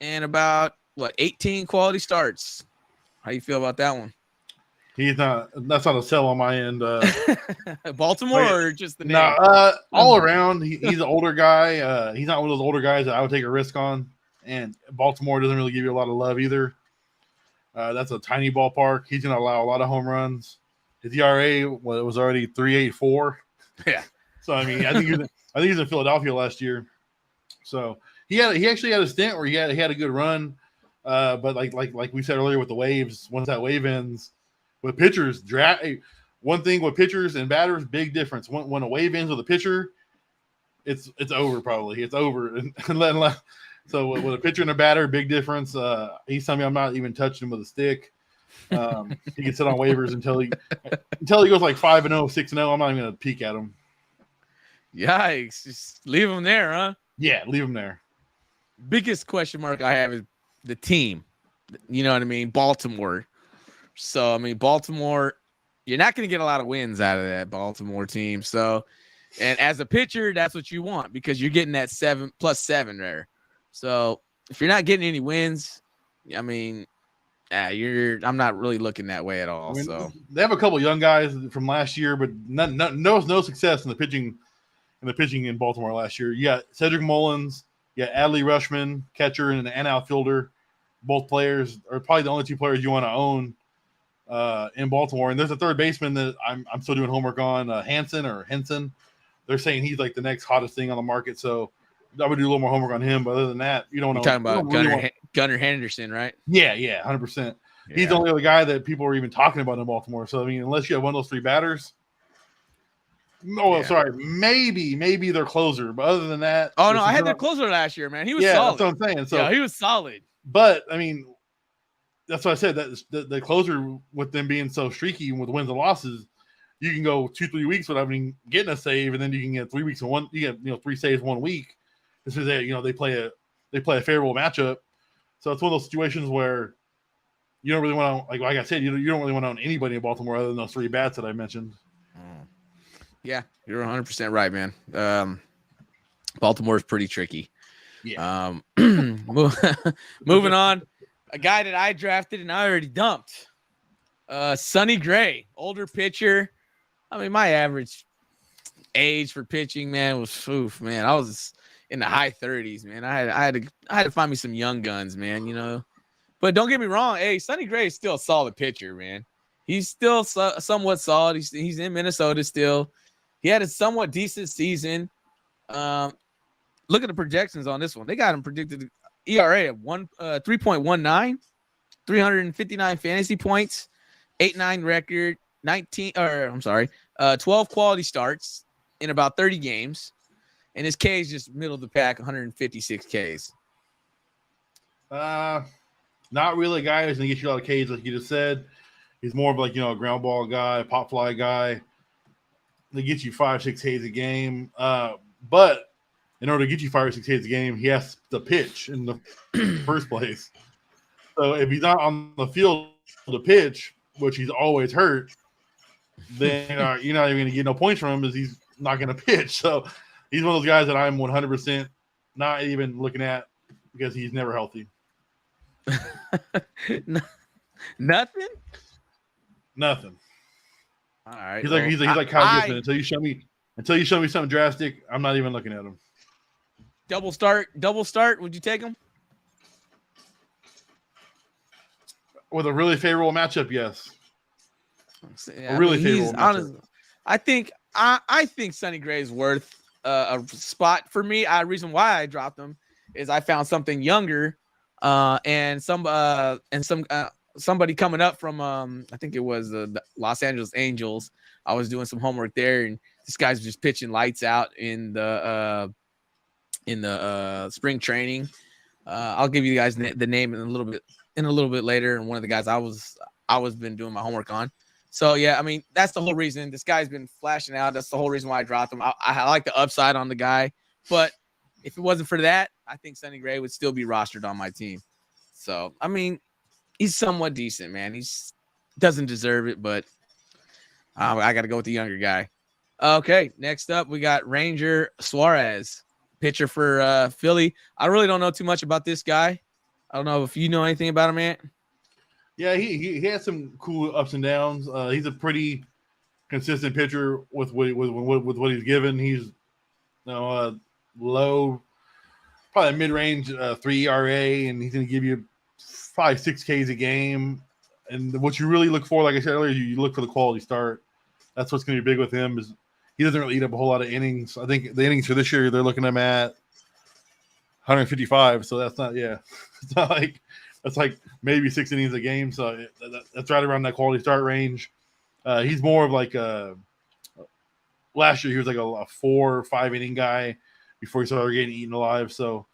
and about 18 quality starts. How you feel about that one? That's not a sell on my end. Baltimore or just the name? All around. He's an older guy. He's not one of those older guys that I would take a risk on. And Baltimore doesn't really give you a lot of love either. That's a tiny ballpark. He's going to allow a lot of home runs. His ERA was already 3.84. Yeah. So I mean, I think he was in Philadelphia last year. So he actually had a stint where he had a good run. But like we said earlier with the waves, once that wave ends, with pitchers, one thing with pitchers and batters, big difference. When a wave ends with a pitcher, it's over probably. It's over. So with a pitcher and a batter, big difference. He's telling me I'm not even touching him with a stick. He can sit on waivers until he goes like 5-0, 6-0. I'm not even gonna peek at him. Yikes! Just leave him there, huh? Yeah, leave him there. Biggest question mark I have is the team. You know what I mean? Baltimore. So I mean, Baltimore, you're not going to get a lot of wins out of that Baltimore team. So, and as a pitcher, that's what you want, because you're getting that 7+7 there. So if you're not getting any wins, I mean, I'm not really looking that way at all. I mean, So they have a couple young guys from last year, but no success in the pitching in Baltimore last year. You got Cedric Mullins, you got Adley Rushman, catcher and an outfielder. Both players are probably the only two players you want to own in Baltimore. And there's a third baseman that I'm still doing homework on, Henson. They're saying he's like the next hottest thing on the market. So I would do a little more homework on him. But other than that, you don't know. You're talking about Gunnar Henderson, right? Yeah, 100%. Yeah. He's the only other guy that people are even talking about in Baltimore. So, I mean, unless you have one of those three batters. Sorry. Maybe their closer. But other than that. Oh, no, I had their closer last year, man. He was solid. That's what I'm saying. So, yeah, he was solid. But, I mean, that's what I said. That the closer with them being so streaky with wins and losses, you can go 2-3 weeks without even getting a save, and then you can get 3 weeks in one. You get 3 saves 1 week. This is they play a favorable matchup. So it's one of those situations where you don't really want to like I said, you don't really want to own anybody in Baltimore other than those 3 bats that I mentioned. Yeah, you're 100% right, man. Baltimore's pretty tricky. Yeah. Moving on. A guy that I drafted and I already dumped. Sonny Gray, older pitcher. I mean, my average age for pitching, man, was man. I was in the high 30s, man. I had to find me some young guns, man, But don't get me wrong, hey, Sonny Gray is still a solid pitcher, man. He's still somewhat solid. He's in Minnesota still. He had a somewhat decent season. Look at the projections on this one. They got him predicted ERA of 3.19, 359 fantasy points, 8-9 record, 12 quality starts in about 30 games. And his K is just middle of the pack, 156 Ks. Not really a guy who's going to get you a lot of Ks, like you just said. He's more of a ground ball guy, pop fly guy. They get you 5-6 Ks a game. But in order to get you 5 or 6 Ks a game, he has to pitch in the first place. So if he's not on the field to pitch, which he's always hurt, then you're not even going to get no points from him because he's not going to pitch. So he's one of those guys that I'm 100% not even looking at because he's never healthy. Nothing. All right. He's like Kyle Gibson. Until you show me something drastic, I'm not even looking at him. Double start. Would you take him? With a really favorable matchup, yes. Yeah, favorable matchup. I think Sonny Gray is worth a spot for me. The reason why I dropped him is I found something younger, and somebody coming up from I think it was the Los Angeles Angels. I was doing some homework there, and this guy's just pitching lights out in the spring training. I'll give you guys the name in a little bit later. And one of the guys I was been doing my homework on. So yeah, I mean that's the whole reason this guy's been flashing out. That's the whole reason why I dropped him. I like the upside on the guy, but if it wasn't for that, I think Sonny Gray would still be rostered on my team. So I mean, he's somewhat decent, man. He's doesn't deserve it, but I got to go with the younger guy. Okay, next up we got Ranger Suarez, pitcher for Philly. I really don't know too much about this guy. I don't know if you know anything about him, man. Yeah, he had some cool ups and downs. He's a pretty consistent pitcher with what he's given. He's low, probably mid-range 3 ERA, and he's going to give you 5-6 Ks a game. And what you really look for, like I said earlier, you look for the quality start. That's what's going to be big with him is he doesn't really eat up a whole lot of innings. I think the innings for this year, they're looking at him at 155. So that's not, it's not like, that's like maybe 6 innings a game. So that's right around that quality start range. He's more of like last year, he was like a 4 or 5 inning guy before he started getting eaten alive. So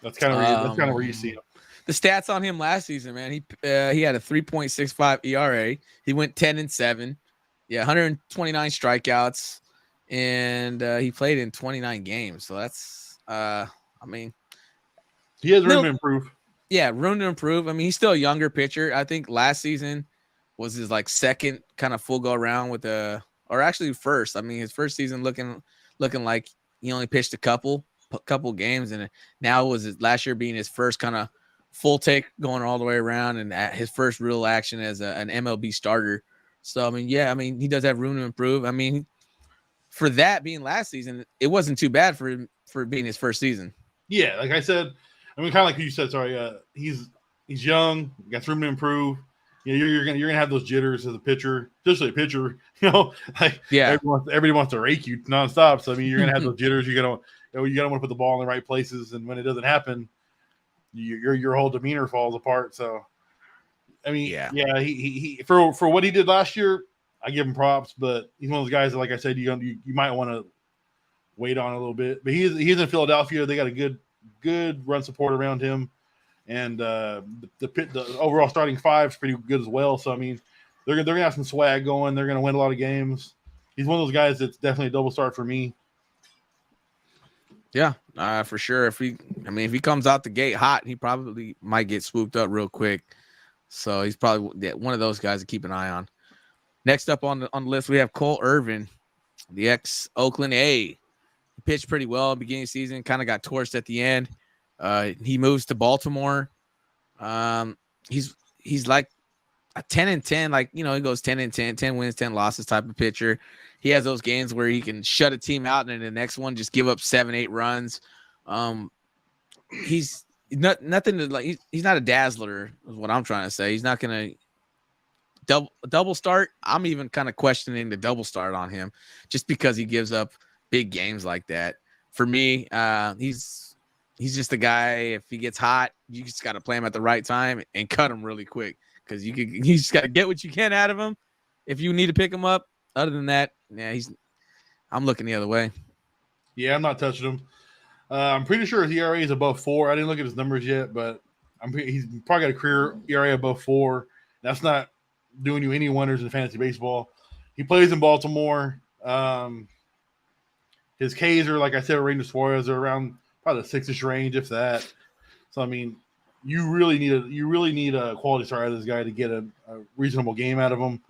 that's kind of where you see him. The stats on him last season, man, he had a 3.65 ERA. He went 10-7. Yeah, 129 strikeouts, and he played in 29 games. So that's, I mean, he has room to improve. Yeah, room to improve. I mean, he's still a younger pitcher. I think last season was his like second kind of full go around with or actually first. I mean, his first season looking like he only pitched a couple games, and now it was last year being his first kind of full take going all the way around, and at his first real action as an MLB starter. So I mean, yeah, I mean he does have room to improve. I mean, for that being last season, it wasn't too bad for him for being his first season. Yeah, like I said, I mean, kind of like you said. Sorry, he's young, got room to improve. You know, you're gonna have those jitters as a pitcher, especially a pitcher. You know, like everybody wants to rake you nonstop. So I mean, you're gonna have those jitters. You gotta want to put the ball in the right places, and when it doesn't happen, your whole demeanor falls apart. So I mean, yeah, he for what he did last year, I give him props. But he's one of those guys that, like I said, you might want to wait on a little bit. But he's in Philadelphia. They got a good run support around him, and the overall starting five is pretty good as well. So I mean, they're gonna have some swag going. They're gonna win a lot of games. He's one of those guys that's definitely a double start for me. Yeah, for sure. If he comes out the gate hot, he probably might get swooped up real quick. So he's probably one of those guys to keep an eye on. Next up on the list, we have Cole Irvin, the ex-Oakland A. He pitched pretty well at the beginning of the season, kind of got torched at the end. He moves to Baltimore. He's like a 10-10, like, you know, he goes 10-10, 10 wins, 10 losses type of pitcher. He has those games where he can shut a team out and then the next one just give up 7-8 runs. He's nothing to like. He's not a dazzler, is what I'm trying to say. He's not gonna double start. I'm even kind of questioning the double start on him, just because he gives up big games like that. For me, he's just a guy. If he gets hot, you just got to play him at the right time and cut him really quick, because you just got to get what you can out of him. If you need to pick him up, other than that, yeah, I'm looking the other way. Yeah, I'm not touching him. I'm pretty sure his ERA is above 4. I didn't look at his numbers yet, but he's probably got a career ERA above 4. That's not doing you any wonders in fantasy baseball. He plays in Baltimore. His Ks are, like I said, Rangers Suarez are around probably the 6-ish range, if that. So I mean, you really need a quality start out of this guy to get a reasonable game out of him.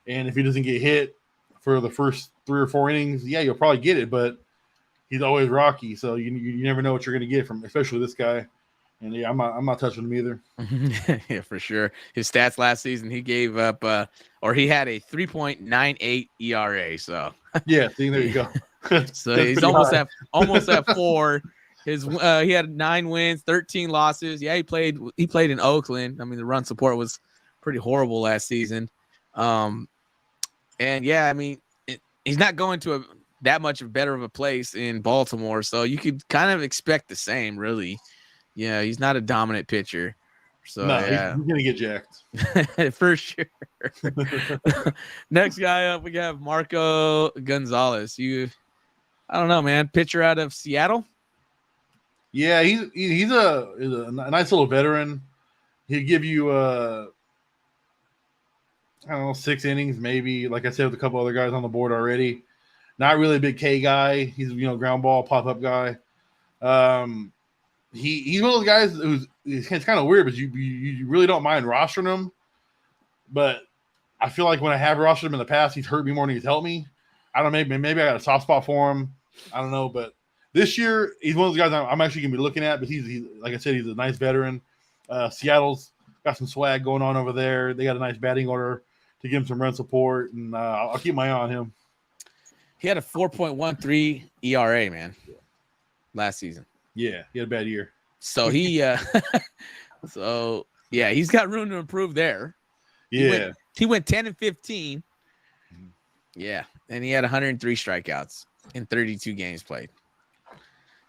And if he doesn't get hit for the first 3 or 4 innings, yeah, you'll probably get it, but he's always rocky, so you never know what you're going to get from, especially this guy. And yeah, I'm not touching him either. Yeah, for sure. His stats last season, he gave up, or he had a 3.98 ERA. So yeah, see, there you go. So he's almost at 4. He had 9 wins, 13 losses. Yeah, he played in Oakland. I mean, the run support was pretty horrible last season. And yeah, I mean, he's not going to that much better of a place in Baltimore, so you could kind of expect the same, really. Yeah, he's not a dominant pitcher. So no, yeah, he's gonna get jacked for sure. Next guy up, we have Marco Gonzalez. I don't know, man. Pitcher out of Seattle. Yeah, he's a nice little veteran. He'll give you I don't know, 6 innings maybe. Like I said, with a couple other guys on the board already. Not really a big K guy. He's ground ball pop up guy. He's one of those guys it's kind of weird, but you really don't mind rostering him. But I feel like when I have rostered him in the past, he's hurt me more than he's helped me. I don't know, maybe I got a soft spot for him. I don't know, but this year he's one of those guys I'm actually gonna be looking at. But he's like I said, he's a nice veteran. Seattle's got some swag going on over there. They got a nice batting order to give him some run support, and I'll keep my eye on him. He had a 4.13 ERA, man, last season. Yeah, he had a bad year. So he's got room to improve there. Yeah. He went 10-15. Yeah, and he had 103 strikeouts in 32 games played.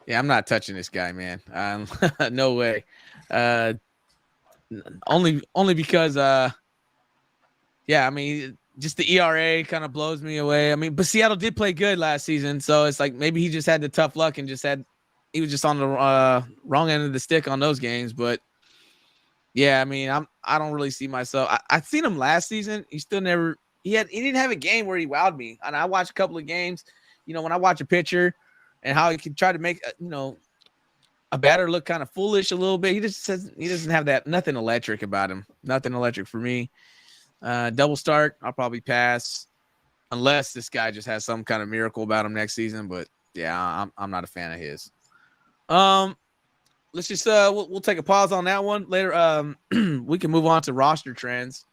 Yeah, I'm not touching this guy, man. No way. Only because yeah, I mean, just the ERA kind of blows me away. I mean, but Seattle did play good last season, so it's like maybe he just had the tough luck and he was just on the wrong end of the stick on those games. But yeah, I mean, I don't really see myself. I've seen him last season. He didn't have a game where he wowed me. And I watched a couple of games. When I watch a pitcher and how he can try to make a batter look kind of foolish a little bit, he doesn't have that, nothing electric about him. Nothing electric for me. Double start, I'll probably pass unless this guy just has some kind of miracle about him next season. But yeah, I'm not a fan of his. let's just we'll take a pause on that one later. We can move on to roster trends.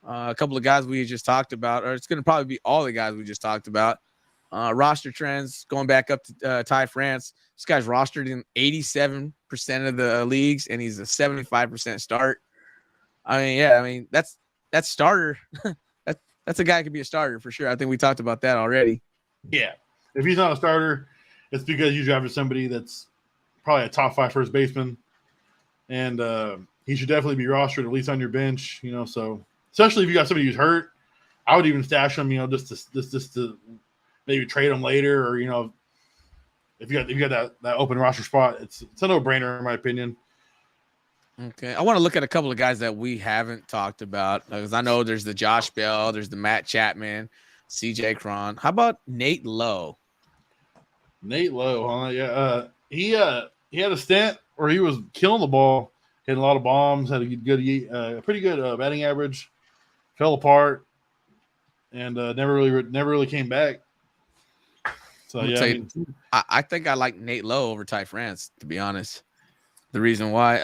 A couple of guys we just talked about, or it's going to probably be all the guys we just talked about. Roster trends going back up to Ty France. This guy's rostered in 87% of the leagues, and he's a 75% start. That's starter. that's a guy who could be a starter for sure. I think we talked about that already. Yeah, if he's not a starter, it's because you drafted somebody that's probably a top 5 first baseman, and he should definitely be rostered at least on your bench. So especially if you got somebody who's hurt, I would even stash him. Just to maybe trade him later, or if you got that open roster spot, it's a no-brainer in my opinion. Okay, I want to look at a couple of guys that we haven't talked about because I know there's the Josh Bell, there's the Matt Chapman, CJ Cron. How about Nate Lowe? Nate Lowe, huh? Yeah, he had a stint where he was killing the ball, hitting a lot of bombs, had a pretty good batting average, fell apart, and never really came back. So I think I like Nate Lowe over Ty France, to be honest. The reason why,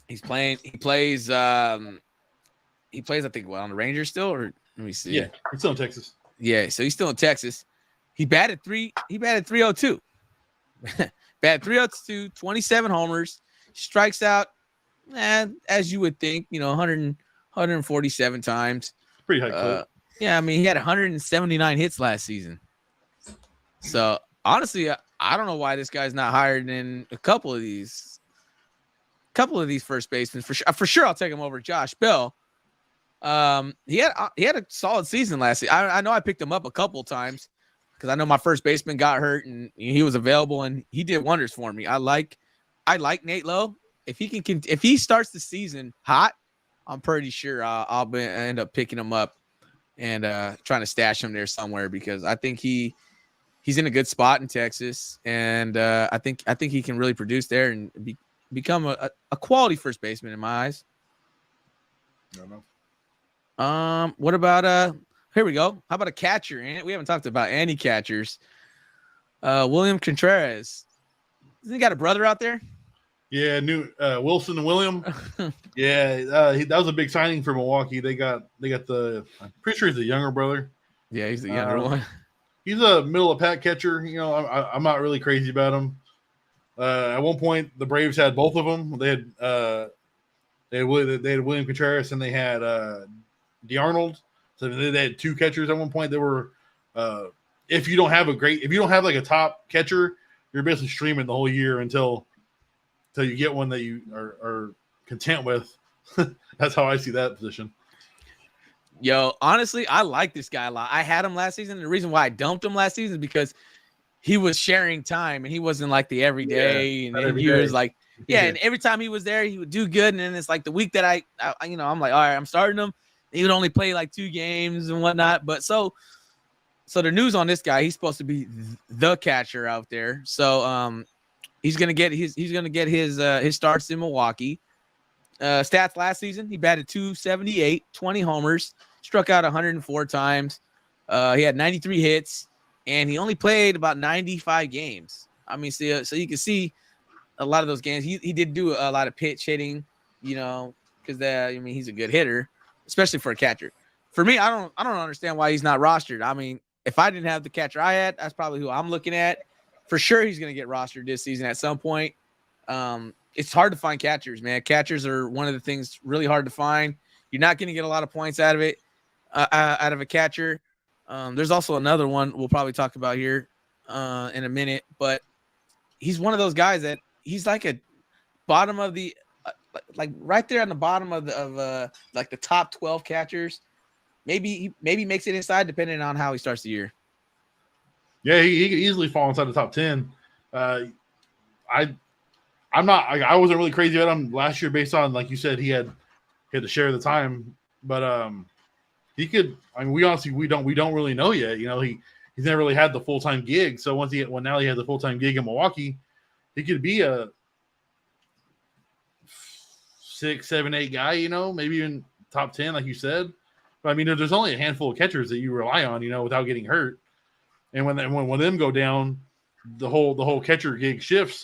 he plays I think on the Rangers still, or let me see. Yeah, he's still in Texas. Yeah, so he's still in Texas. He batted 302. Batted 302, 27 homers, strikes out as you would think, 147 times. Pretty high clip. Yeah, he had 179 hits last season. So honestly, I don't know why this guy's not higher than a couple of these first basemen. For sure, I'll take him over Josh Bell. He had a solid season last season. I know I picked him up a couple times because I know my first baseman got hurt and he was available and he did wonders for me. I like Nate Lowe. If he starts the season hot, I'm pretty sure I'll end up picking him up and trying to stash him there somewhere because I think he's in a good spot in Texas, and I think he can really produce there and become a quality first baseman in my eyes. I don't know. What about here we go. How about a catcher? We haven't talked about any catchers. William Contreras. Hasn't he got a brother out there? Yeah, Wilson and William. Yeah, that was a big signing for Milwaukee. They got the. I'm pretty sure he's the younger brother. Yeah, he's the younger one. He's a middle of pack catcher. I'm not really crazy about him. At one point, the Braves had both of them. They had William Contreras and they had DeArnold. So they had 2 catchers at one point. They were if you don't have like a top catcher, you're basically streaming the whole year until you get one that you are content with. That's how I see that position. Yo, honestly, I like this guy a lot. I had him last season. The reason why I dumped him last season is because he was sharing time and he wasn't like the everyday. Was like, and every time he was there, he would do good. And then it's like the week that I'm like, all right, I'm starting him. He would only play like 2 games and whatnot. But so the news on this guy, he's supposed to be the catcher out there. So he's gonna get his starts in Milwaukee. Stats last season, he batted 278, 20 homers, struck out 104 times. He had 93 hits, and he only played about 95 games. So you can see a lot of those games. He did do a lot of pitch hitting, because he's a good hitter, especially for a catcher. For me, I don't understand why he's not rostered. If I didn't have the catcher I had, that's probably who I'm looking at. For sure, he's going to get rostered this season at some point. It's hard to find catchers, man. Catchers are one of the things really hard to find. You're not going to get a lot of points out of it, out of a catcher. There's also another one we'll probably talk about here in a minute, but he's one of those guys that he's like a bottom of the, like right there on the bottom of like the top 12 catchers. Maybe makes it inside depending on how he starts the year. Yeah, he could easily fall inside the top 10. I wasn't really crazy about him last year based on, like you said, he had to share the time, but he could. We don't really know yet. He's never really had the full-time gig. So now he has a full-time gig in Milwaukee, he could be a 6, 7, 8 guy. Maybe even top 10, like you said. But there's only a handful of catchers that you rely on, without getting hurt. And when them go down, the whole catcher gig shifts.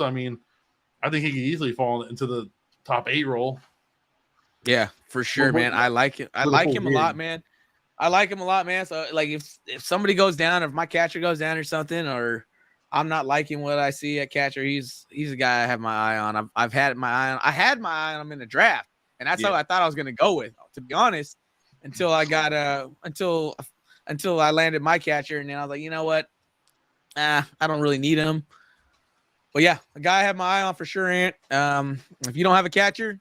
I think he could easily fall into the top 8 role. Yeah, for sure, man. I like it. I like him a lot, man. I like him a lot, man. So like if somebody goes down, if my catcher goes down or something, or I'm not liking what I see at catcher, he's a guy I have my eye on. I had my eye on him in the draft, and that's how I thought I was gonna go with, to be honest, until I got until I landed my catcher, and then I was like, you know what? I don't really need him. But yeah, a guy I have my eye on for sure, Ant. If you don't have a catcher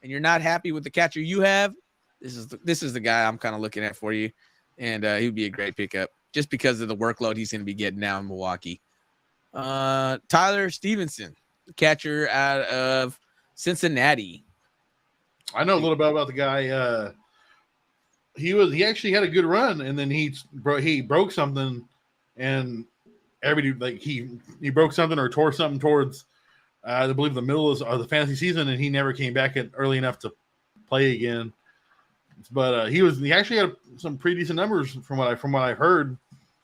and you're not happy with the catcher you have, this is the guy I'm kind of looking at for you, and he would be a great pickup just because of the workload he's going to be getting now in Milwaukee. Tyler Stevenson, catcher out of Cincinnati. I know a little bit about the guy. He actually had a good run, and then he broke something, and everybody like he broke something or tore something towards I believe the middle of the fantasy season, and he never came back early enough to play again. But he actually had some pretty decent numbers from what I heard.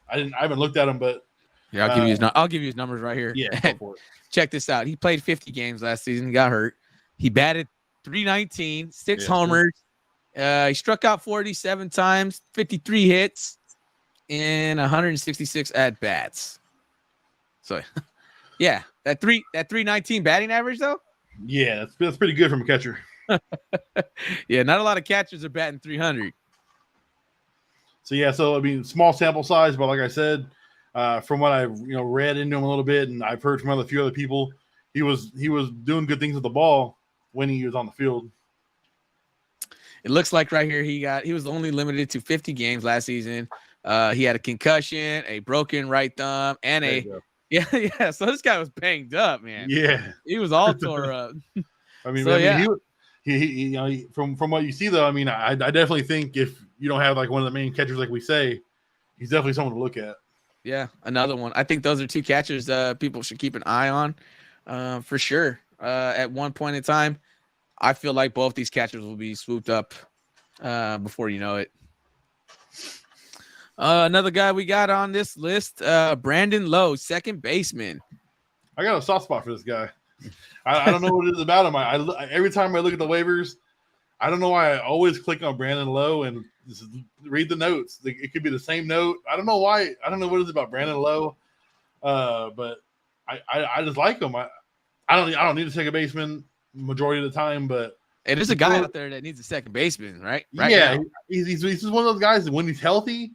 I haven't looked at him, but yeah, I'll give you his numbers right here. Yeah, go for it. Check this out. He played 50 games last season, got hurt. He batted .319, 6 homers. He struck out 47 times, 53 hits, and 166 at bats. So, yeah, that 319 batting average though. Yeah, that's pretty good from a catcher. Yeah, not a lot of catchers are batting 300. So I mean, small sample size, but like I said, from what I've read into him a little bit, and I've heard from a few other people, he was doing good things with the ball when he was on the field. It looks like right here he was only limited to 50 games last season. He had a concussion, a broken right thumb, and yeah. So this guy was banged up, man. Yeah, he was all tore up. I mean, he from what you see though, I mean, I definitely think if you don't have like one of the main catchers like we say, he's definitely someone to look at. Yeah, another one. I think those are two catchers people should keep an eye on for sure. At one point in time, I feel like both these catchers will be swooped up before you know it. Another guy we got on this list, Brandon Lowe, second baseman. I got a soft spot for this guy. I don't know what it is about him. I every time I look at the waivers, I don't know why I always click on Brandon Lowe and just read the notes. It could be the same note. I don't know why. I don't know what it is about Brandon Lowe, but I just like him. I don't need a second baseman majority of the time, but hey, there's a guy out there that needs a second baseman, right? Yeah, he's just one of those guys that when he's healthy,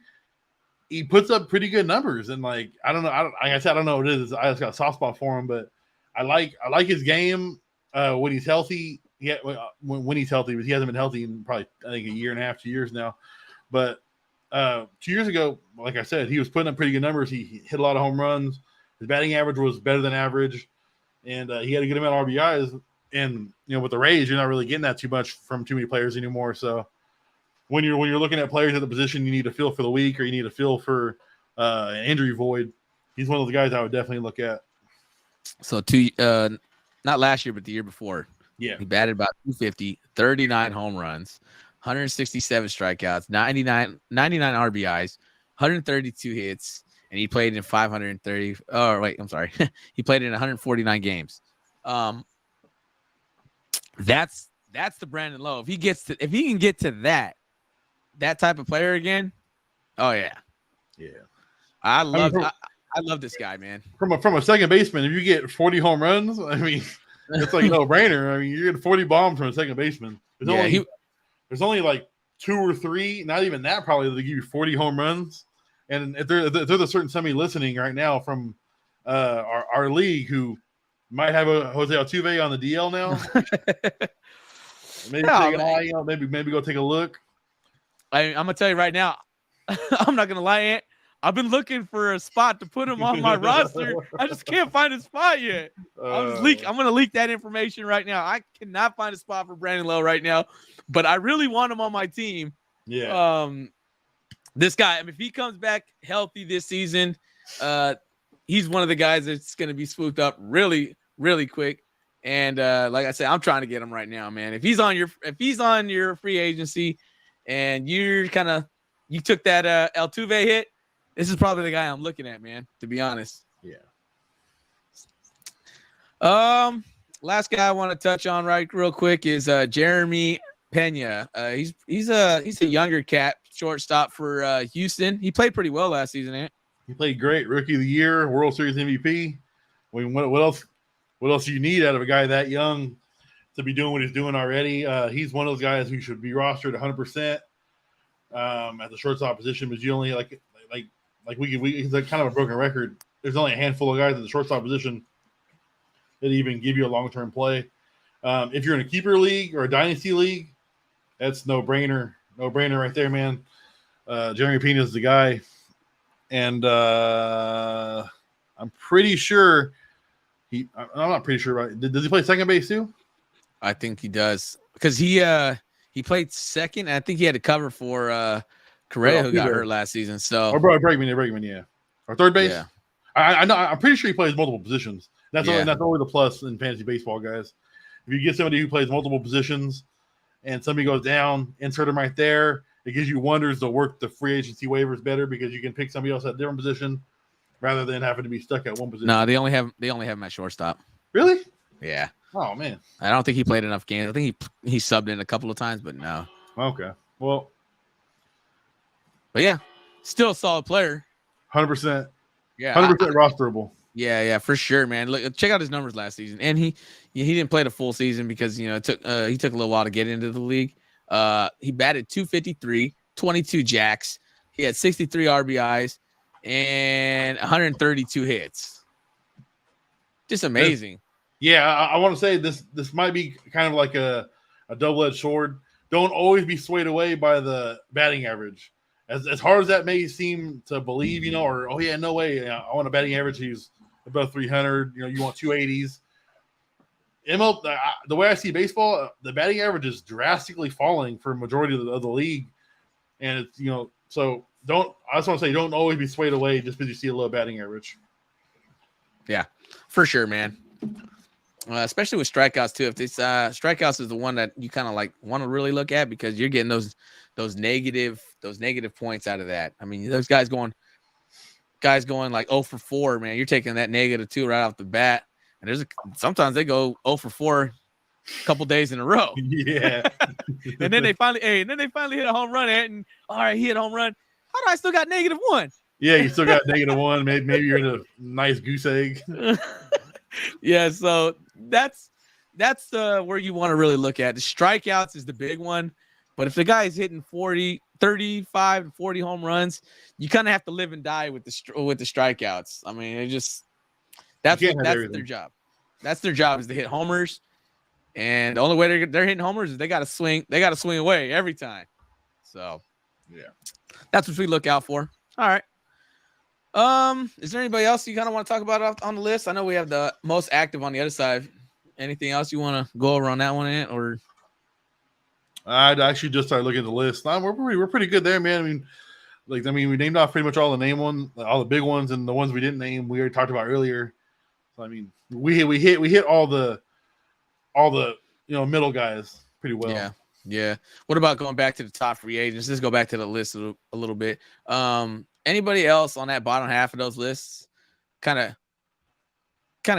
he puts up pretty good numbers. And like I don't know, like I said, I don't know what it is. I just got a soft spot for him, but I like his game when he's healthy. Yeah, when he's healthy, but he hasn't been healthy in probably I think a year and a half, 2 years now. But 2 years ago, like I said, he was putting up pretty good numbers. He hit a lot of home runs. His batting average was better than average, and he had a good amount of RBIs. And with the Rays, you're not really getting that too much from too many players anymore. So when you're looking at players at the position, you need to feel for the weak or you need to feel for an injury void. He's one of the guys I would definitely look at. So not last year, but the year before. Yeah, he batted about 250, 39 home runs, 167 strikeouts, 99 RBIs, 132 hits, and he played in 530. Oh, wait, I'm sorry. He played in 149 games. That's the Brandon Lowe. If he can get to that type of player again, oh yeah. I love this guy, man. From a second baseman, if you get 40 home runs, I mean, it's like no brainer. I mean, you're getting 40 bombs from a second baseman. There's only like 2 or 3, not even that probably, that give you 40 home runs. And if there's a certain somebody listening right now from our league who might have a Jose Altuve on the DL now, maybe go take a look. I'm gonna tell you right now, I'm not gonna lie, Ant. I've been looking for a spot to put him on my roster. I just can't find a spot yet. I'm going to leak that information right now. I cannot find a spot for Brandon Lowe right now, but I really want him on my team. Yeah. This guy, I mean, if he comes back healthy this season, he's one of the guys that's going to be swooped up really, really quick. And like I said, I'm trying to get him right now, man. If he's on your free agency and you took that Altuve hit, this is probably the guy I'm looking at, man, to be honest. Yeah. last guy I want to touch on real quick is Jeremy Pena. He's a younger cat, shortstop for Houston. He played pretty well last season, eh? He played great, Rookie of the Year, World Series MVP. I mean, what else? What else do you need out of a guy that young to be doing what he's doing already? He's one of those guys who should be rostered 100% at the shortstop position, but you only he's like kind of a broken record. There's only a handful of guys at the shortstop position that even give you a long-term play. If you're in a keeper league or a dynasty league, that's no brainer right there, man. Jeremy Pena is the guy, and I'm pretty sure I'm not pretty sure about it. Does he play second base too? I think he does because he played second. And I think he had to cover for Correa, who got hurt last season. So or Bregman, yeah, or third base. Yeah. I know. I'm pretty sure he plays multiple positions. That's always the plus in fantasy baseball, guys. If you get somebody who plays multiple positions and somebody goes down, insert him right there. It gives you wonders to work the free agency waivers better because you can pick somebody else at a different position rather than having to be stuck at one position. No, they only have him at shortstop. Really? Yeah. Oh man. I don't think he played enough games. I think he subbed in a couple of times, but no. Okay. Well. But yeah, still a solid player. 100%. Yeah. 100% rosterable. Yeah, for sure, man. Look, check out his numbers last season, and he didn't play the full season because he took a little while to get into the league. He batted .253, 22 jacks. He had 63 RBIs and 132 hits. Just amazing. Yeah, I want to say this might be kind of like a double-edged sword. Don't always be swayed away by the batting average. As hard as that may seem to believe, or oh yeah, no way, I want a batting average who's above 300. You want 280s. The way I see baseball, the batting average is drastically falling for a majority of the league, and it's so don't. I just want to say, don't always be swayed away just because you see a low batting average. Yeah, for sure, man. Especially with strikeouts too. If this strikeouts is the one that you kind of like want to really look at because you're getting those negative points out of that. I mean, those guys going like 0 for 4, man. You're taking that -2 right off the bat. And sometimes they go 0 for 4 a couple days in a row. Yeah. and then they finally hit a home run and all right, he hit a home run. How do I still got -1? Yeah, you still got -1. Maybe you're in a nice goose egg. Yeah, so that's where you want to really look at. The strikeouts is the big one. But if the guy is hitting 35 to 40 home runs, you kind of have to live and die with the strikeouts. I mean, that's their job. That's their job is to hit homers. And the only way they're hitting homers is they got to swing away every time. So, yeah. That's what we look out for. All right. Is there anybody else you kind of want to talk about on the list? I know we have the most active on the other side. Anything else you want to go over on that one, or? I'd actually just started looking at the list. We're pretty good there, man. I mean, we named off pretty much all the big ones, and the ones we didn't name, we already talked about earlier. So I mean, we hit all the middle guys pretty well. Yeah. What about going back to the top free agents? Let's go back to the list a little bit. Anybody else on that bottom half of those lists kind of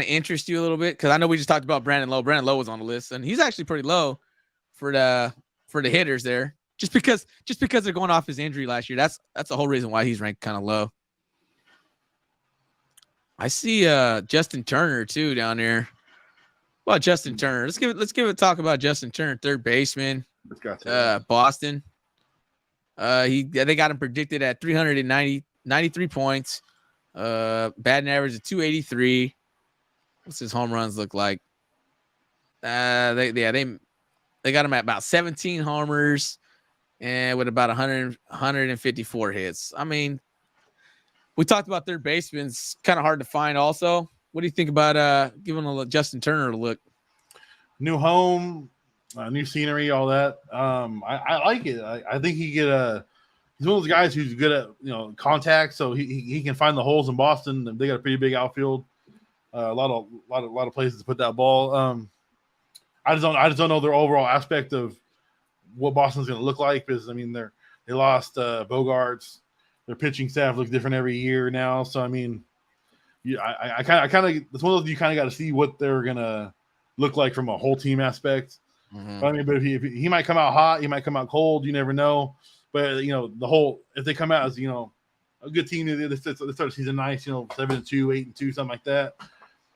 interest you a little bit? Because I know we just talked about Brandon Lowe. Brandon Lowe was on the list, and he's actually pretty low for the hitters there. Just because they're going off his injury last year. That's the whole reason why he's ranked kind of low. I see Justin Turner too down there. Well, Justin Turner. Let's give it talk about Justin Turner, third baseman. Boston. They got him predicted at 393 points. Batting average of 283. What's his home runs look like? They got him at about 17 homers and with about 154 hits. I mean, we talked about third baseman. It's kind of hard to find also. What do you think about giving Justin Turner a look? New home, new scenery, all that. I like it. I think he's one of those guys who's good at contact, so he can find the holes in Boston. They got a pretty big outfield. A lot of places to put that ball. I just don't know their overall aspect of what Boston's going to look like because I mean they lost Bogarts. Their pitching staff looks different every year now. So I mean, I kind of it's one of those you kind of got to see what they're gonna look like from a whole team aspect. Mm-hmm. I mean, but if he might come out hot, he might come out cold. You never know. But if they come out as a good team, they start the season nice. 7-2, 8-2, something like that.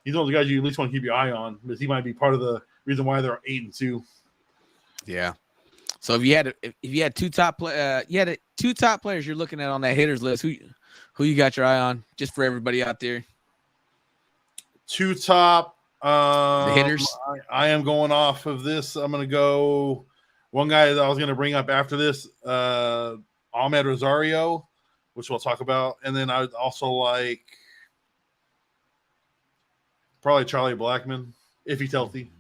He's one of the guys you at least want to keep your eye on because he might be part of the reason why they're 8-2. Yeah. So if you had two top players you're looking at on that hitters list, who you got your eye on? Just for everybody out there. Two top the hitters. I am going off of this. I'm going to go one guy that I was going to bring up after this, Ahmed Rosario, which we'll talk about, and then I would also like probably Charlie Blackmon if he's healthy.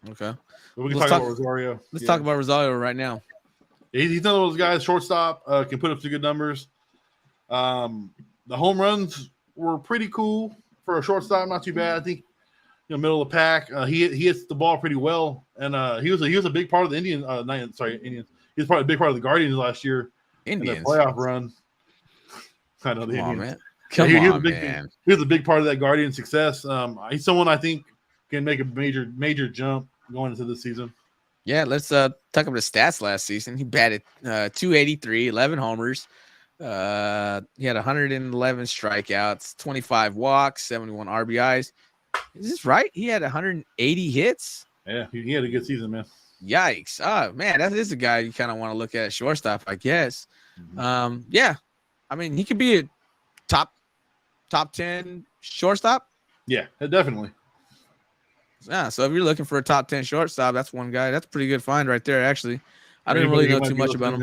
Okay. But we can talk about Rosario. Let's talk about Rosario right now. He's one of those guys, shortstop, can put up some good numbers. The home runs were pretty cool for a shortstop, not too bad. I think middle of the pack. He hits the ball pretty well, and he was a big part of the Indians. Indians. He was probably a big part of the Guardians last year. Indians in the playoff run. I know the Indians. Man. Come on, man. He was a big part of that Guardian success. He's someone I think can make a major jump going into this season. Yeah, let's talk about the stats last season. He batted 283, 11 homers. He had 111 strikeouts, 25 walks, 71 RBIs. Is this right? He had 180 hits. Yeah, he had a good season, man. Yikes! Oh man, that is a guy you kind of want to look at shortstop, I guess. Mm-hmm. Yeah, I mean he could be a top 10 shortstop. Yeah, definitely. Yeah, so if you're looking for a top 10 shortstop, that's one guy. That's a pretty good find right there. Actually, I didn't really know too much about him.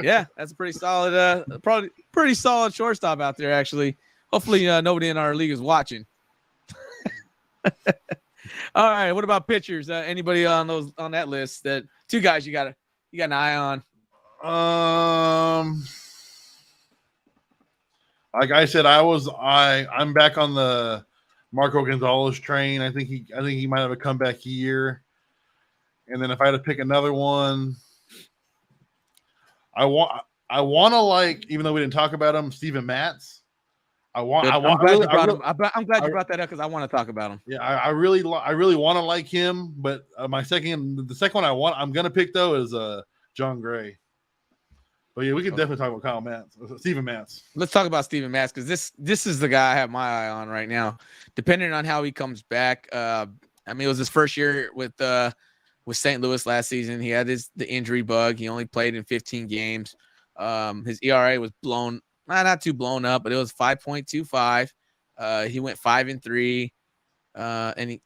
Yeah, that's a pretty solid, probably pretty solid shortstop out there. Actually, hopefully nobody in our league is watching. All right, what about pitchers? Anybody on that list? That two guys you got an eye on? Like I said, I'm back on the Marco Gonzalez train. I think he might have a comeback year. And then if I had to pick another one, I want to like, even though we didn't talk about him, Steven Matz. I'm glad you brought that up because I want to talk about him. Yeah, I really want to like him, but the second one I'm gonna pick though is John Gray. But yeah, we can definitely talk about Steven Matz. Let's talk about Steven Matz because this is the guy I have my eye on right now. Depending on how he comes back, I mean it was his first year with St. Louis last season. He had the injury bug. He only played in 15 games. His ERA was not too blown up, but it was 5.25. He went 5-3. And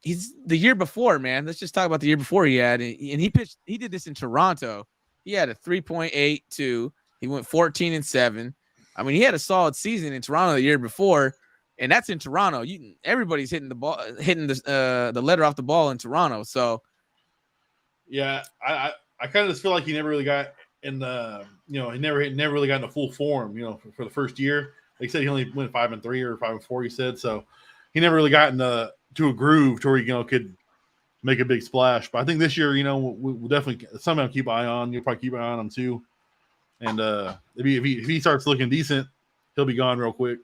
he's the year before, man. Let's just talk about the year before he had, and he pitched. He did this in Toronto. He had a 3.82. He went 14-7. I mean, he had a solid season in Toronto the year before, and that's in Toronto. Everybody's hitting the ball, hitting the letter off the ball in Toronto. So, yeah, I kind of just feel like he never really got in the, he never really got into full form, for the first year. Like I said, he only went 5-3 or 5-4. He said so. He never really got to a groove to where he could make a big splash. But I think this year, we'll definitely somehow keep an eye on. You'll probably keep an eye on him too. And if he starts looking decent, he'll be gone real quick.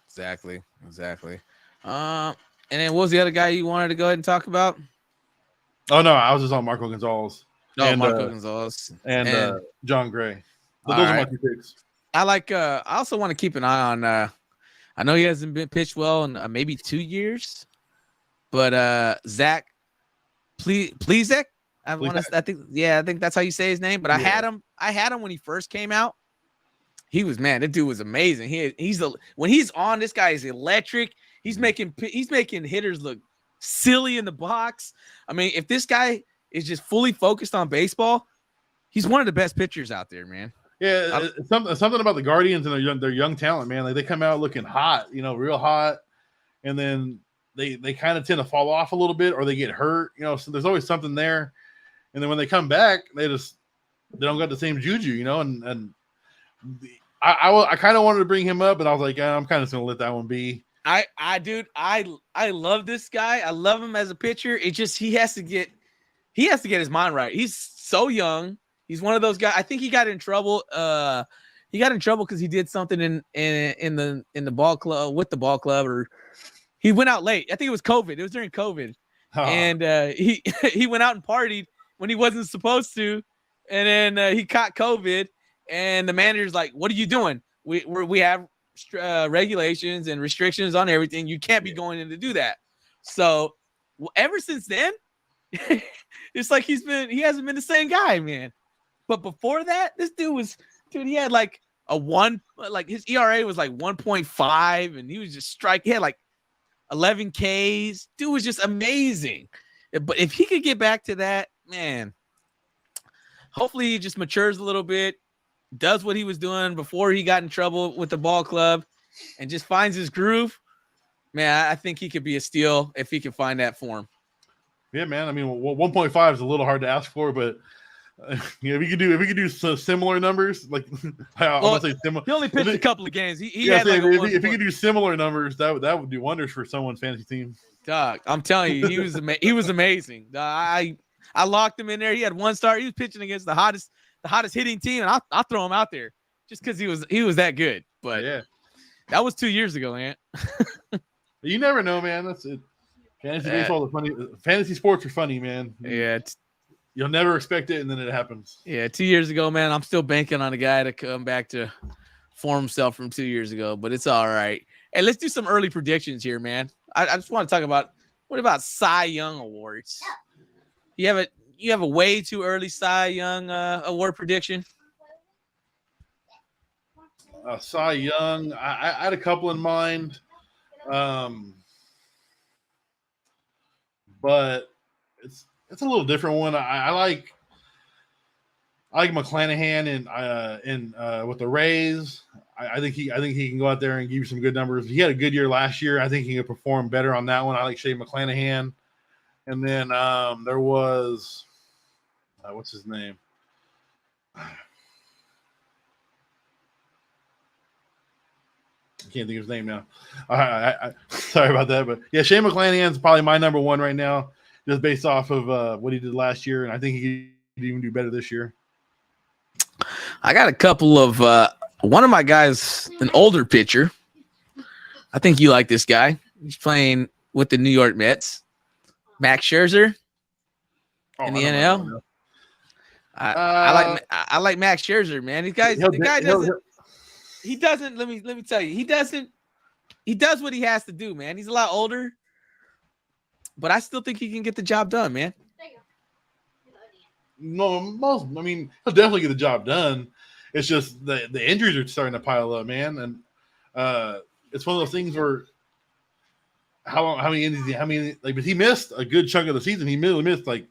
Exactly. And then what was the other guy you wanted to go ahead and talk about? Oh no, I was just on Marco Gonzalez. Marco Gonzalez and John Gray. Those are my two picks. I also want to keep an eye on. I know he hasn't been pitched well in maybe 2 years, but Zach Plesac. I think that's how you say his name. But yeah. I had him when he first came out. That dude was amazing. When he's on, this guy is electric. He's making hitters look silly in the box. I mean, if this guy is just fully focused on baseball, he's one of the best pitchers out there, man. Yeah, something about the Guardians and their young talent, man. Like they come out looking hot, real hot, and then they kind of tend to fall off a little bit or they get hurt, So there's always something there, and then when they come back, they don't got the same juju, And I kind of wanted to bring him up, but I was like, I'm kind of gonna let that one be. I love this guy. I love him as a pitcher. It just he has to get his mind right. He's so young. He's one of those guys. I think he got in trouble. He got in trouble because he did something in the ball club with the ball club, or he went out late. I think it was COVID. It was during COVID, and he went out and partied when he wasn't supposed to, and then he caught COVID. And the manager's like, "What are you doing? We have regulations and restrictions on everything. You can't be going in to do that." So ever since then, it's like he hasn't been the same guy, man. But before that, this dude, he had like his ERA was like 1.5, and he was just he had like 11 Ks. Dude was just amazing. But if he could get back to that, man, hopefully he just matures a little bit, does what he was doing before he got in trouble with the ball club, and just finds his groove. Man, I think he could be a steal if he can find that form. Yeah, man. I mean, 1.5 is a little hard to ask for, but if we could do similar numbers, like I want to say similar. He only pitched a couple of games. He had like if he could do similar numbers, that would do wonders for someone's fantasy team. Dog, I'm telling you, he was amazing. I locked him in there. He had one start. He was pitching against the hottest hitting team, and I'll throw him out there just because he was that good. But yeah, that was 2 years ago, man. You never know, man. That's it. Fantasy baseball is funny. Fantasy sports are funny, man. Yeah. You'll never expect it, and then it happens. Yeah, 2 years ago, man, I'm still banking on a guy to come back to form himself from 2 years ago, but it's all right. Hey, let's do some early predictions here, man. I just want to talk about, what about Cy Young awards? You have a way too early Cy Young award prediction? Cy Young, I had a couple in mind, but it's a little different one. I like McClanahan and with the Rays. I think he can go out there and give you some good numbers. He had a good year last year. I think he could perform better on that one. I like Shea McClanahan. And then there was what's his name? I can't think of his name now. I sorry about that, but yeah, Shea McClanahan's probably my number one right now, just based off of what he did last year, and I think he could even do better this year. I got a couple of one of my guys, an older pitcher. I think you like this guy. He's playing with the New York Mets. Max Scherzer in the NL. I like Max Scherzer, man. The guy doesn't. He doesn't. Let me tell you. He doesn't. He does what he has to do, man. He's a lot older, but I still think he can get the job done, man. No, I mean, he'll definitely get the job done. It's just the injuries are starting to pile up, man, and it's one of those things where how many like, but he missed a good chunk of the season. He missed like